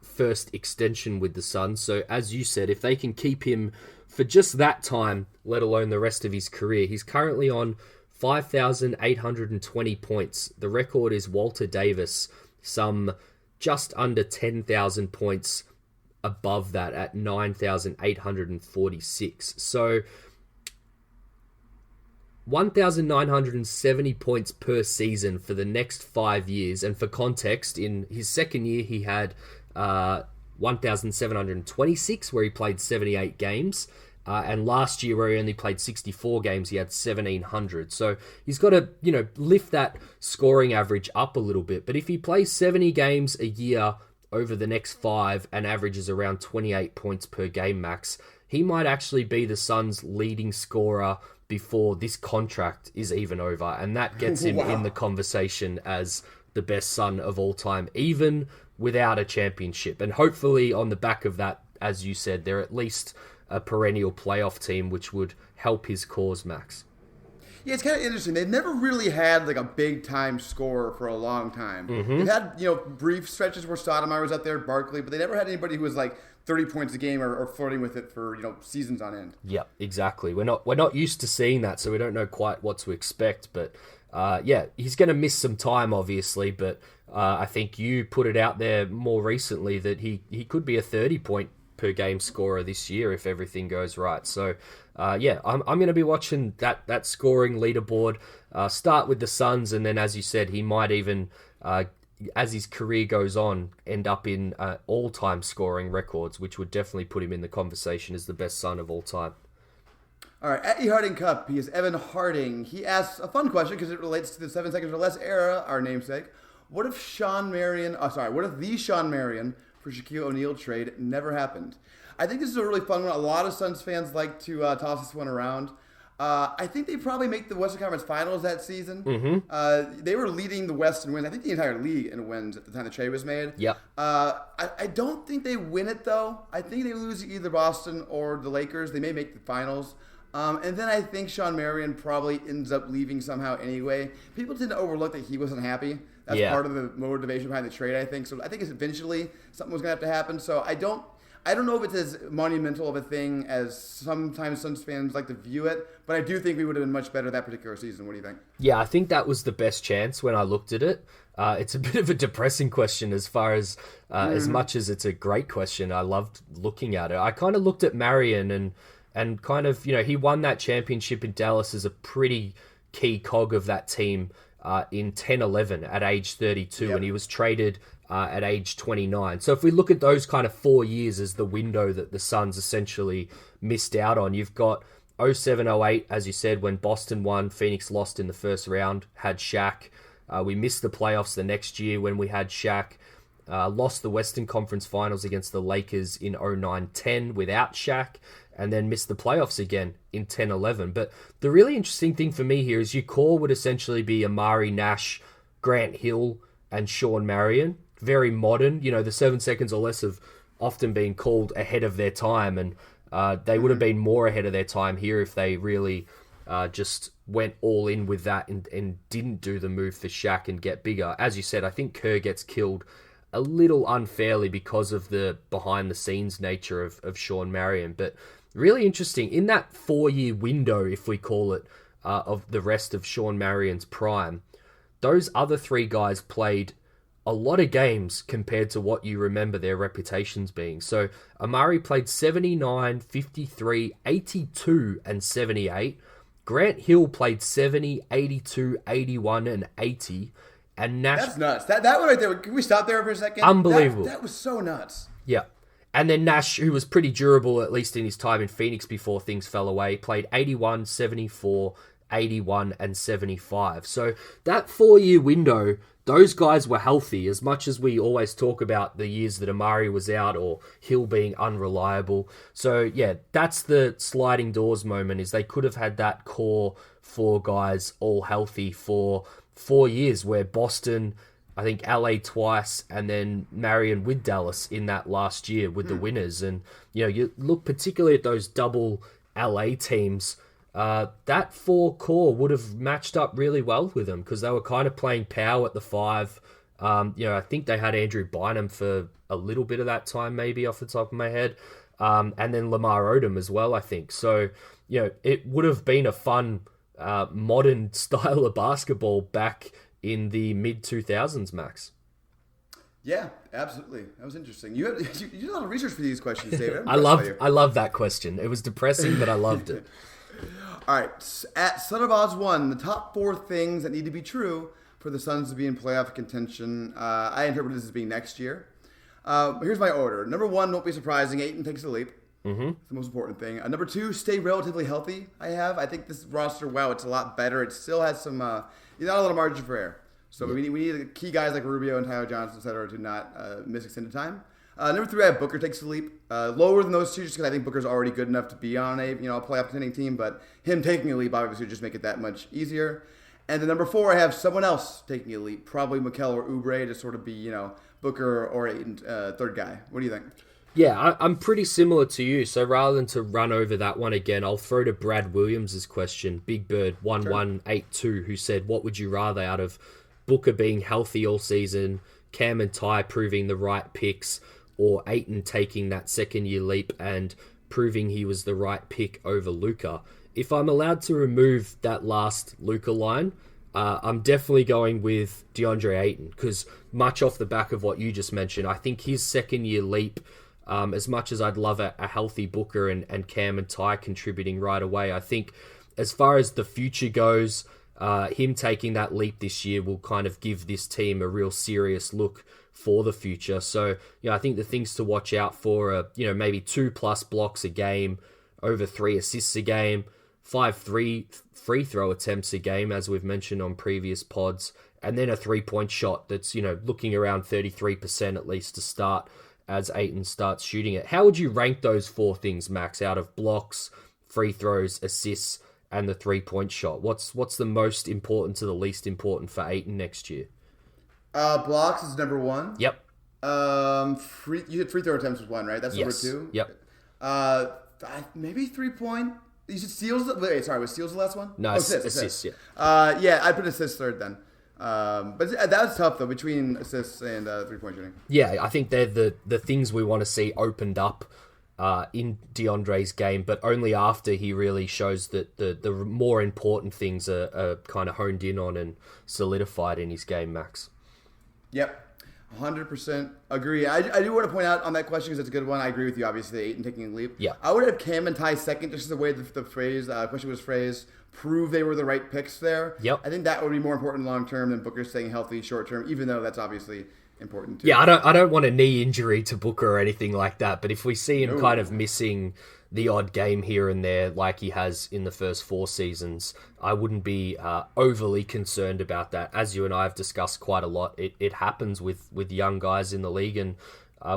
first extension with the Suns. So as you said, if they can keep him for just that time, let alone the rest of his career, he's currently on 5,820 points. The record is Walter Davis, some just under 10,000 points above that at 9,846. So 1,970 points per season for the next 5 years. And for context, in his second year, he had 1,726, where he played 78 games. And last year, where he only played 64 games, he had 1,700. So he's got to, lift that scoring average up a little bit. But if he plays 70 games a year over the next 5 and averages around 28 points per game max, he might actually be the Suns' leading scorer before this contract is even over. And that gets him in the conversation as the best Sun of all time, even without a championship. And hopefully on the back of that, as you said, they're at least a perennial playoff team, which would help his cause, Max. Yeah, it's kind of interesting. They've never really had like a big time scorer for a long time. They've had brief stretches where Stoudemire was out there, Barkley, but they never had anybody who was like 30 points a game or flirting with it for seasons on end. Yeah, exactly. We're not used to seeing that, so we don't know quite what to expect. But he's going to miss some time, obviously. But I think you put it out there more recently that he could be a 30-point per game scorer this year if everything goes right. So I'm going to be watching that scoring leaderboard start with the Suns, and then, as you said, he might even as his career goes on end up in all-time scoring records, which would definitely put him in the conversation as the best Sun of all time. All right, at Harding Cup, he is Evan Harding. He asks a fun question because it relates to the 7 seconds or less era, our namesake. What if the Sean Marion for Shaquille O'Neal trade never happened? I think this is a really fun one. A lot of Suns fans like to toss this one around. I think they probably make the Western Conference Finals that season. They were leading the West in wins. I think the entire league in wins at the time the trade was made. Yep. I don't think they win it, though. I think they lose to either Boston or the Lakers. They may make the finals. And then I think Sean Marion probably ends up leaving somehow anyway. People tend to overlook that he wasn't happy. That's part of the motivation behind the trade, I think. So I think it's eventually something was going to have to happen. So I don't know if it's as monumental of a thing as sometimes Suns fans like to view it, but I do think we would have been much better that particular season. What do you think? Yeah, I think that was the best chance when I looked at it. It's a bit of a depressing question as far as much as it's a great question. I loved looking at it. I kind of looked at Marion and kind of, he won that championship in Dallas as a pretty key cog of that team in 10-11 at age 32, and he was traded at age 29. So if we look at those kind of 4 years as the window that the Suns essentially missed out on, you've got 07-08, as you said, when Boston won, Phoenix lost in the first round, had Shaq. We missed the playoffs the next year when we had Shaq. Lost the Western Conference Finals against the Lakers in 09-10 without Shaq, and then missed the playoffs again in 10-11. But the really interesting thing for me here is your core would essentially be Amari, Nash, Grant Hill, and Sean Marion. Very modern. The 7 seconds or less have often been called ahead of their time, and they would have been more ahead of their time here if they really just went all in with that and didn't do the move for Shaq and get bigger. As you said, I think Kerr gets killed a little unfairly because of the behind-the-scenes nature of Sean Marion. But really interesting, in that 4-year window, if we call it, of the rest of Sean Marion's prime, those other 3 guys played a lot of games compared to what you remember their reputations being. So Amari played 79, 53, 82, and 78. Grant Hill played 70, 82, 81, and 80. And Nash... That's nuts. That one right there, can we stop there for a second? Unbelievable. That was so nuts. Yeah. And then Nash, who was pretty durable, at least in his time in Phoenix before things fell away, played 81, 74, 81, and 75. So that 4-year window, those guys were healthy, as much as we always talk about the years that Amari was out or Hill being unreliable. So yeah, that's the sliding doors moment, is they could have had that core 4 guys all healthy for 4 years, where Boston, I think LA twice, and then Marion with Dallas in that last year with the winners. And, you look particularly at those double LA teams, that 4 core would have matched up really well with them because they were kind of playing power at the 5, I think they had Andrew Bynum for a little bit of that time, maybe off the top of my head. And then Lamar Odom as well, I think. So, it would have been a fun, modern style of basketball back in the mid-2000s, Max. Yeah, absolutely. That was interesting. You did a lot of research for these questions, David. I love that question. It was depressing, but I loved it. All right, at Son of Oz 1, the top 4 things that need to be true for the Suns to be in playoff contention. I interpret this as being next year. Here's my order. Number 1, don't be surprising. Ayton takes a leap. Mm-hmm. It's the most important thing. Number 2, stay relatively healthy. I think this roster, it's a lot better. It still has some, not a lot of margin for error. So we need key guys like Rubio and Tyler Johnson, et cetera, to not miss extended time. Number 3, I have Booker takes the leap. Lower than those two, just because I think Booker's already good enough to be on a playoff contending team. But him taking a leap obviously would just make it that much easier. And then number 4, I have someone else taking a leap, probably Mikal or Oubre to sort of be Booker or Ayton, third guy. What do you think? Yeah, I'm pretty similar to you. So rather than to run over that one again, I'll throw to Brad Williams' question, Big Bird 1182, who said, what would you rather out of Booker being healthy all season, Cam and Ty proving the right picks, or Ayton taking that second-year leap and proving he was the right pick over Luka? If I'm allowed to remove that last Luka line, I'm definitely going with DeAndre Ayton, because much off the back of what you just mentioned, I think his second-year leap, as much as I'd love a healthy Booker and Cam and Ty contributing right away, I think as far as the future goes, him taking that leap this year will kind of give this team a real serious look for the future. So, I think the things to watch out for are, maybe 2+ blocks a game, over 3 assists a game, 5 free throw attempts a game, as we've mentioned on previous pods, and then a 3-point shot that's, looking around 33% at least to start as Ayton starts shooting it. How would you rank those 4 things, Max, out of blocks, free throws, assists, and the 3-point shot? What's the most important to the least important for Ayton next year? Blocks is number 1. Yep. You had free throw attempts was 1, right? That's Yes. number 2. Yep. Maybe 3-point. You said steals. Wait, sorry, was steals the last one? No, assists. Yeah. I'd put assists third then. But that was tough though, between assists and 3-point shooting. Yeah, I think they're the things we want to see opened up in DeAndre's game, but only after he really shows that the more important things are kind of honed in on and solidified in his game, Max. Yep. 100% agree. I do want to point out on that question, because it's a good one. I agree with you, obviously, Ayton taking a leap. Yeah. I would have Cam and Ty second, just the way the question was phrased. Prove they were the right picks there. Yep. I think that would be more important long term than Booker staying healthy short term, even though that's obviously important too. Yeah, I don't want a knee injury to Booker or anything like that, but if we see him kind of missing the odd game here and there like he has in the first 4 seasons, I wouldn't be overly concerned about that. As you and I have discussed quite a lot, it happens with young guys in the league, and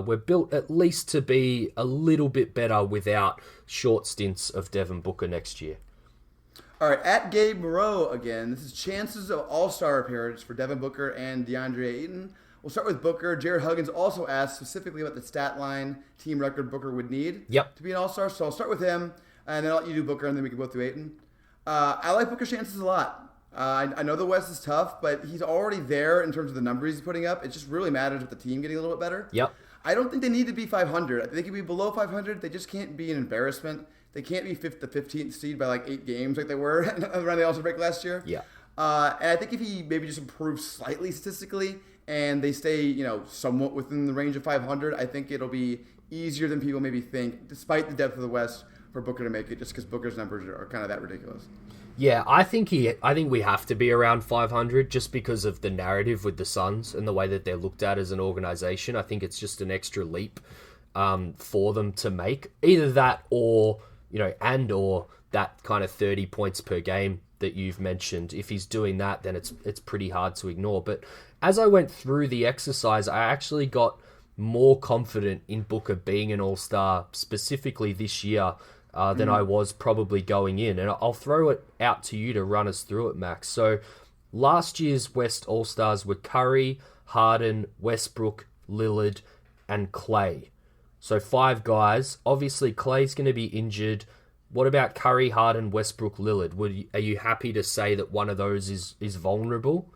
we're built at least to be a little bit better without short stints of Devin Booker next year. All right, at Gabe Moreau again. This is chances of all-star appearance for Devin Booker and DeAndre Ayton. We'll start with Booker. Jared Huggins also asked specifically about the stat line team record Booker would need to be an all-star. So I'll start with him, and then I'll let you do Booker, and then we can both do Ayton. I like Booker's chances a lot. I know the West is tough, but he's already there in terms of the numbers he's putting up. It just really matters with the team getting a little bit better. Yep. I don't think they need to be 500. I think they can be below 500. They just can't be an embarrassment. They can't be the 15th seed by like 8 games like they were around the All-Star break last year. Yeah. And I think if he maybe just improves slightly statistically and they stay, somewhat within the range of 500, I think it'll be easier than people maybe think, despite the depth of the West, for Booker to make it, just because Booker's numbers are kind of that ridiculous. Yeah, I think we have to be around 500 just because of the narrative with the Suns and the way that they're looked at as an organization. I think it's just an extra leap for them to make. Either that or that kind of 30 points per game that you've mentioned. If he's doing that, then it's pretty hard to ignore. But as I went through the exercise, I actually got more confident in Booker being an all-star specifically this year than I was probably going in. And I'll throw it out to you to run us through it, Max. So last year's West All-Stars were Curry, Harden, Westbrook, Lillard, and Clay. So 5 guys. Obviously, Clay's going to be injured. What about Curry, Harden, Westbrook, Lillard? Are you happy to say that one of those is vulnerable?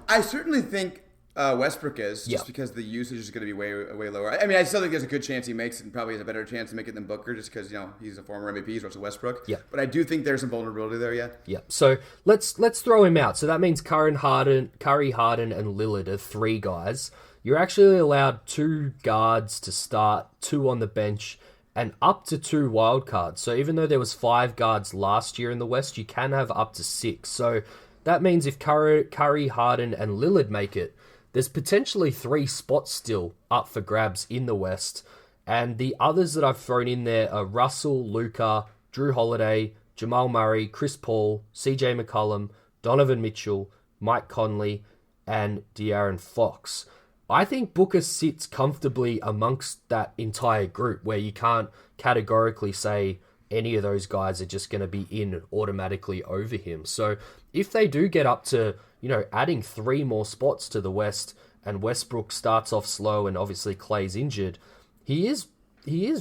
I certainly think Westbrook is, just because the usage is going to be way lower. I mean, I still think there's a good chance he makes it, and probably has a better chance to make it than Booker, just because he's a former MVP, Russell Westbrook. Yeah. But I do think there's some vulnerability there yet. Yeah. So let's throw him out. So that means Curry, Harden, and Lillard are 3 guys. You're actually allowed 2 guards to start, 2 on the bench, and up to 2 wildcards. So even though there was 5 guards last year in the West, you can have up to 6. So that means if Curry, Harden, and Lillard make it, there's potentially 3 spots still up for grabs in the West. And the others that I've thrown in there are Russell, Luka, Drew Holiday, Jamal Murray, Chris Paul, CJ McCollum, Donovan Mitchell, Mike Conley, and De'Aaron Fox. I think Booker sits comfortably amongst that entire group where you can't categorically say any of those guys are just going to be in automatically over him. So if they do get up to, adding 3 more spots to the West and Westbrook starts off slow and obviously Clay's injured, he is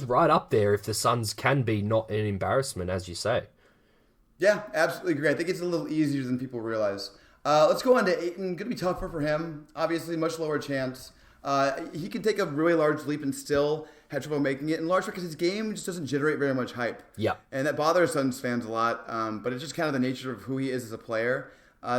right up there if the Suns can be not an embarrassment, as you say. Yeah, absolutely agree. I think it's a little easier than people realize. Let's go on to Ayton. Going to be tougher for him. Obviously, much lower chance. He can take a really large leap and still have trouble making it, in large part because his game just doesn't generate very much hype. Yeah. And that bothers Suns fans a lot, but it's just kind of the nature of who he is as a player.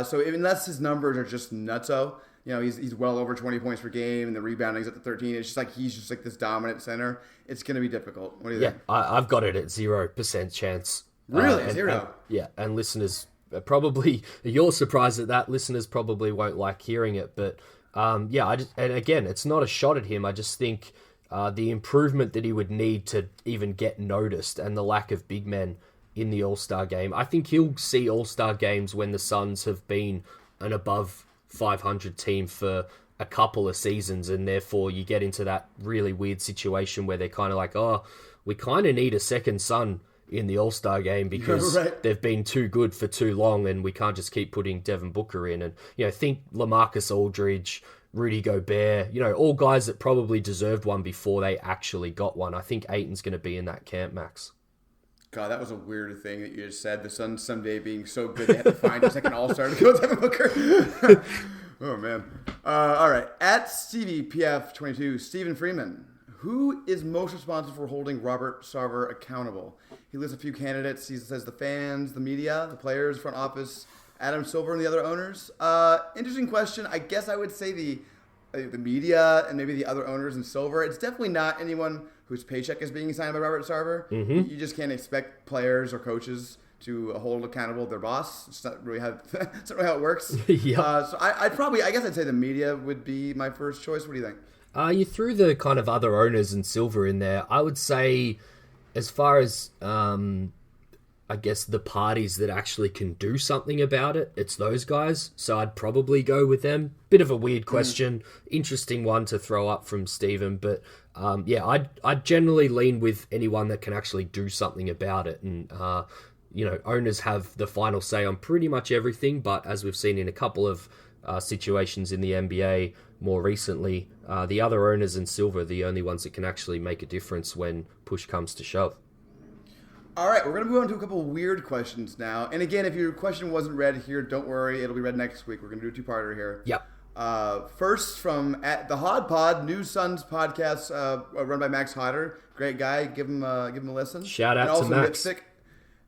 So unless his numbers are just nutso, he's well over 20 points per game and the rebounding's at the 13, it's just like he's just like this dominant center. It's going to be difficult. What do you think? I've got it at 0% chance. Really? 0? And listeners probably, you're surprised at that. Listeners probably won't like hearing it, but and again, it's not a shot at him. I just think the improvement that he would need to even get noticed and the lack of big men in the All-Star game. I think he'll see All-Star games when the Suns have been an above 500 team for a couple of seasons, and therefore you get into that really weird situation where they're kind of like, oh, we kind of need a second Sun in the All-Star game because they've been too good for too long and we can't just keep putting Devin Booker in. And, think LaMarcus Aldridge, Rudy Gobert, all guys that probably deserved one before they actually got one. I think Ayton's going to be in that camp, Max. God, that was a weird thing that you just said. The Suns someday being so good they have to find a second All-Star to go with Devin Booker. Oh, man. All right. At SteviePF22, Stephen Freeman. Who is most responsible for holding Robert Sarver accountable? He lists a few candidates. He says the fans, the media, the players, front office, Adam Silver, and the other owners. Interesting question. I guess I would say the media and maybe the other owners and Silver. It's definitely not anyone whose paycheck is being signed by Robert Sarver. Mm-hmm. You just can't expect players or coaches to hold accountable their boss. It's not really how it works. Yep. So I guess I'd say the media would be my first choice. What do you think? You threw the kind of other owners and Silver in there. I would say, as far as I guess the parties that actually can do something about it, it's those guys. So I'd probably go with them. Bit of a weird question, interesting one to throw up from Steven, but I'd generally lean with anyone that can actually do something about it. And owners have the final say on pretty much everything, but as we've seen in a couple of situations in the NBA more recently, the other owners in Silver are the only ones that can actually make a difference when push comes to shove. All right, we're going to move on to a couple of weird questions now. And again, if your question wasn't read here, don't worry. It'll be read next week. We're going to do a two-parter here. Yep. First, from at the Hod Pod, New Suns podcast, run by Max Hodder. Great guy. Give him a listen. Shout out to Max. Nipstick.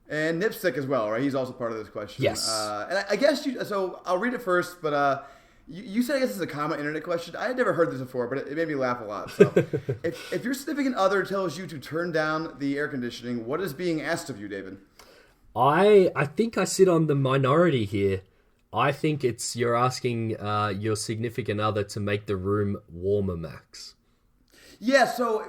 And Nipstick as well, right? He's also part of this question. Yes. And I guess so I'll read it first, but you said I guess it's a common internet question. I had never heard this before, but it made me laugh a lot. So if your significant other tells you to turn down the air conditioning, what is being asked of you, David? I think I sit on the minority here. I think you're asking your significant other to make the room warmer, Max. Yeah, so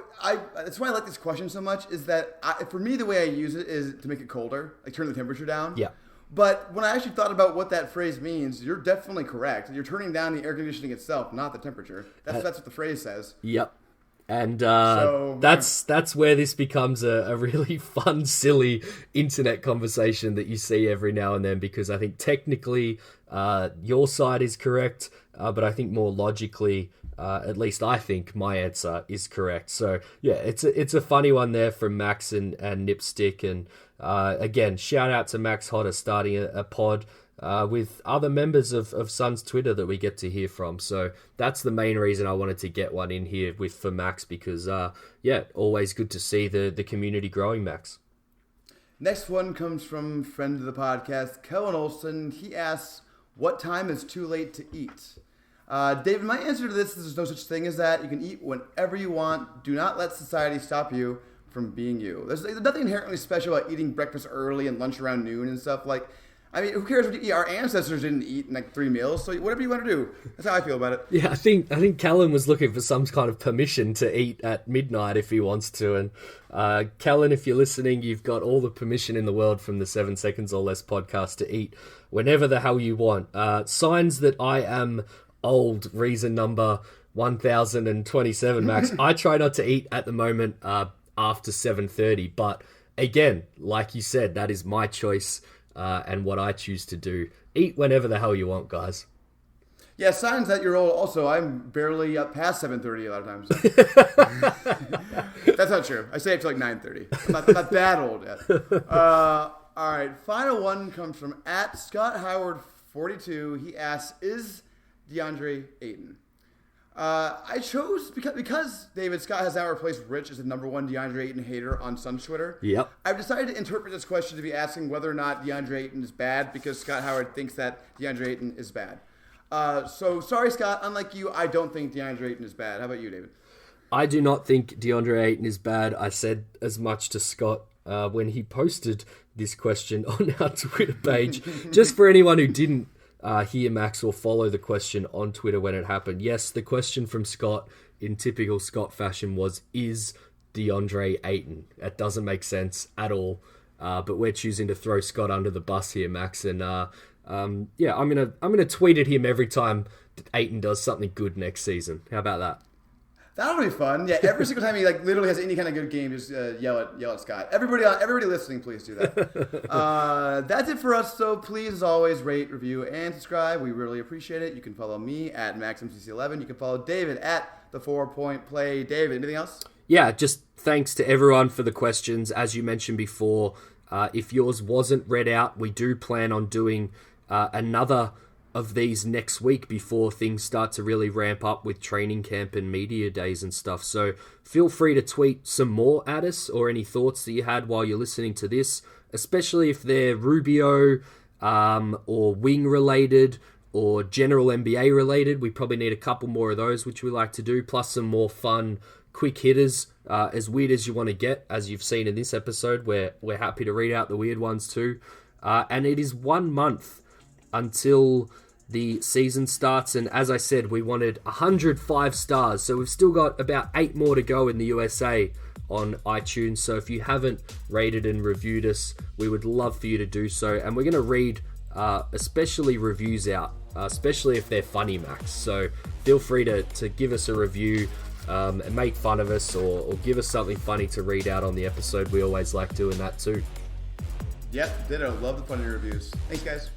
that's why I like this question so much, is that for me, the way I use it is to make it colder, like turn the temperature down. Yeah. But when I actually thought about what that phrase means, you're definitely correct. You're turning down the air conditioning itself, not the temperature. That's what the phrase says. Yep. And that's where this becomes a really fun, silly internet conversation that you see every now and then, because I think technically your side is correct, but I think more logically, at least I think my answer is correct. So yeah, it's a funny one there from Max and Nipstick, and Again, shout out to Max Hodder starting a pod with other members of Suns Twitter that we get to hear from. So that's the main reason I wanted to get one in here for Max, because always good to see the community growing, Max. Next one comes from friend of the podcast, Kellen Olson. He asks, what time is too late to eat? David, my answer to this is there's no such thing as that. You can eat whenever you want. Do not let society stop you from being you. There's nothing inherently special about eating breakfast early and lunch around noon and stuff. Who cares what you eat? Our ancestors didn't eat in 3 meals, so whatever you want to do. That's how I feel about it. Yeah, I think Callan was looking for some kind of permission to eat at midnight if he wants to. And Callan, if you're listening, you've got all the permission in the world from the 7 Seconds or Less podcast to eat whenever the hell you want. Signs that I am old, reason number 1027, Max. I try not to eat at the moment after 7:30, but again, like you said, that is my choice. And what I choose to do. Eat whenever the hell you want, guys. Yeah, signs that you're old. Also, I'm barely up past 7:30 a lot of times. So. That's not true. I say it till 9:30. I'm not that old yet. All right, final one comes from @ScottHoward42. He asks, is Deandre Ayton? I chose because David Scott has now replaced Rich as the number one DeAndre Ayton hater on Suns Twitter. Yep. I've decided to interpret this question to be asking whether or not DeAndre Ayton is bad because Scott Howard thinks that DeAndre Ayton is bad. So sorry, Scott. Unlike you, I don't think DeAndre Ayton is bad. How about you, David? I do not think DeAndre Ayton is bad. I said as much to Scott when he posted this question on our Twitter page. Just for anyone who didn't hear Max or follow the question on Twitter when it happened. Yes, the question from Scott, in typical Scott fashion, was, is DeAndre Ayton? That doesn't make sense at all. But we're choosing to throw Scott under the bus here, Max. And I'm gonna tweet at him every time Ayton does something good next season. How about that? That'll be fun. Yeah, every single time he literally has any kind of good game, just yell at Scott. Everybody listening, please do that. That's it for us. So please, as always, rate, review, and subscribe. We really appreciate it. You can follow me at MaxMCC11. You can follow David at the 4 Point Play. David, anything else? Yeah, just thanks to everyone for the questions. As you mentioned before, if yours wasn't read out, we do plan on doing another of these next week before things start to really ramp up with training camp and media days and stuff. So feel free to tweet some more at us or any thoughts that you had while you're listening to this, especially if they're Rubio or wing related or general NBA related. We probably need a couple more of those, which we like to do, plus some more fun quick hitters, as weird as you want to get, as you've seen in this episode. We're happy to read out the weird ones too. And it is 1 month until the season starts, and as I said, we wanted 105 stars, so we've still got about 8 more to go in the USA on iTunes. So if you haven't rated and reviewed us, we would love for you to do so, and we're going to read especially reviews out, especially if they're funny, Max. So feel free to give us a review and make fun of us, or give us something funny to read out on the episode. We always like doing that too. Yep, ditto. Love the funny reviews. Thanks, guys.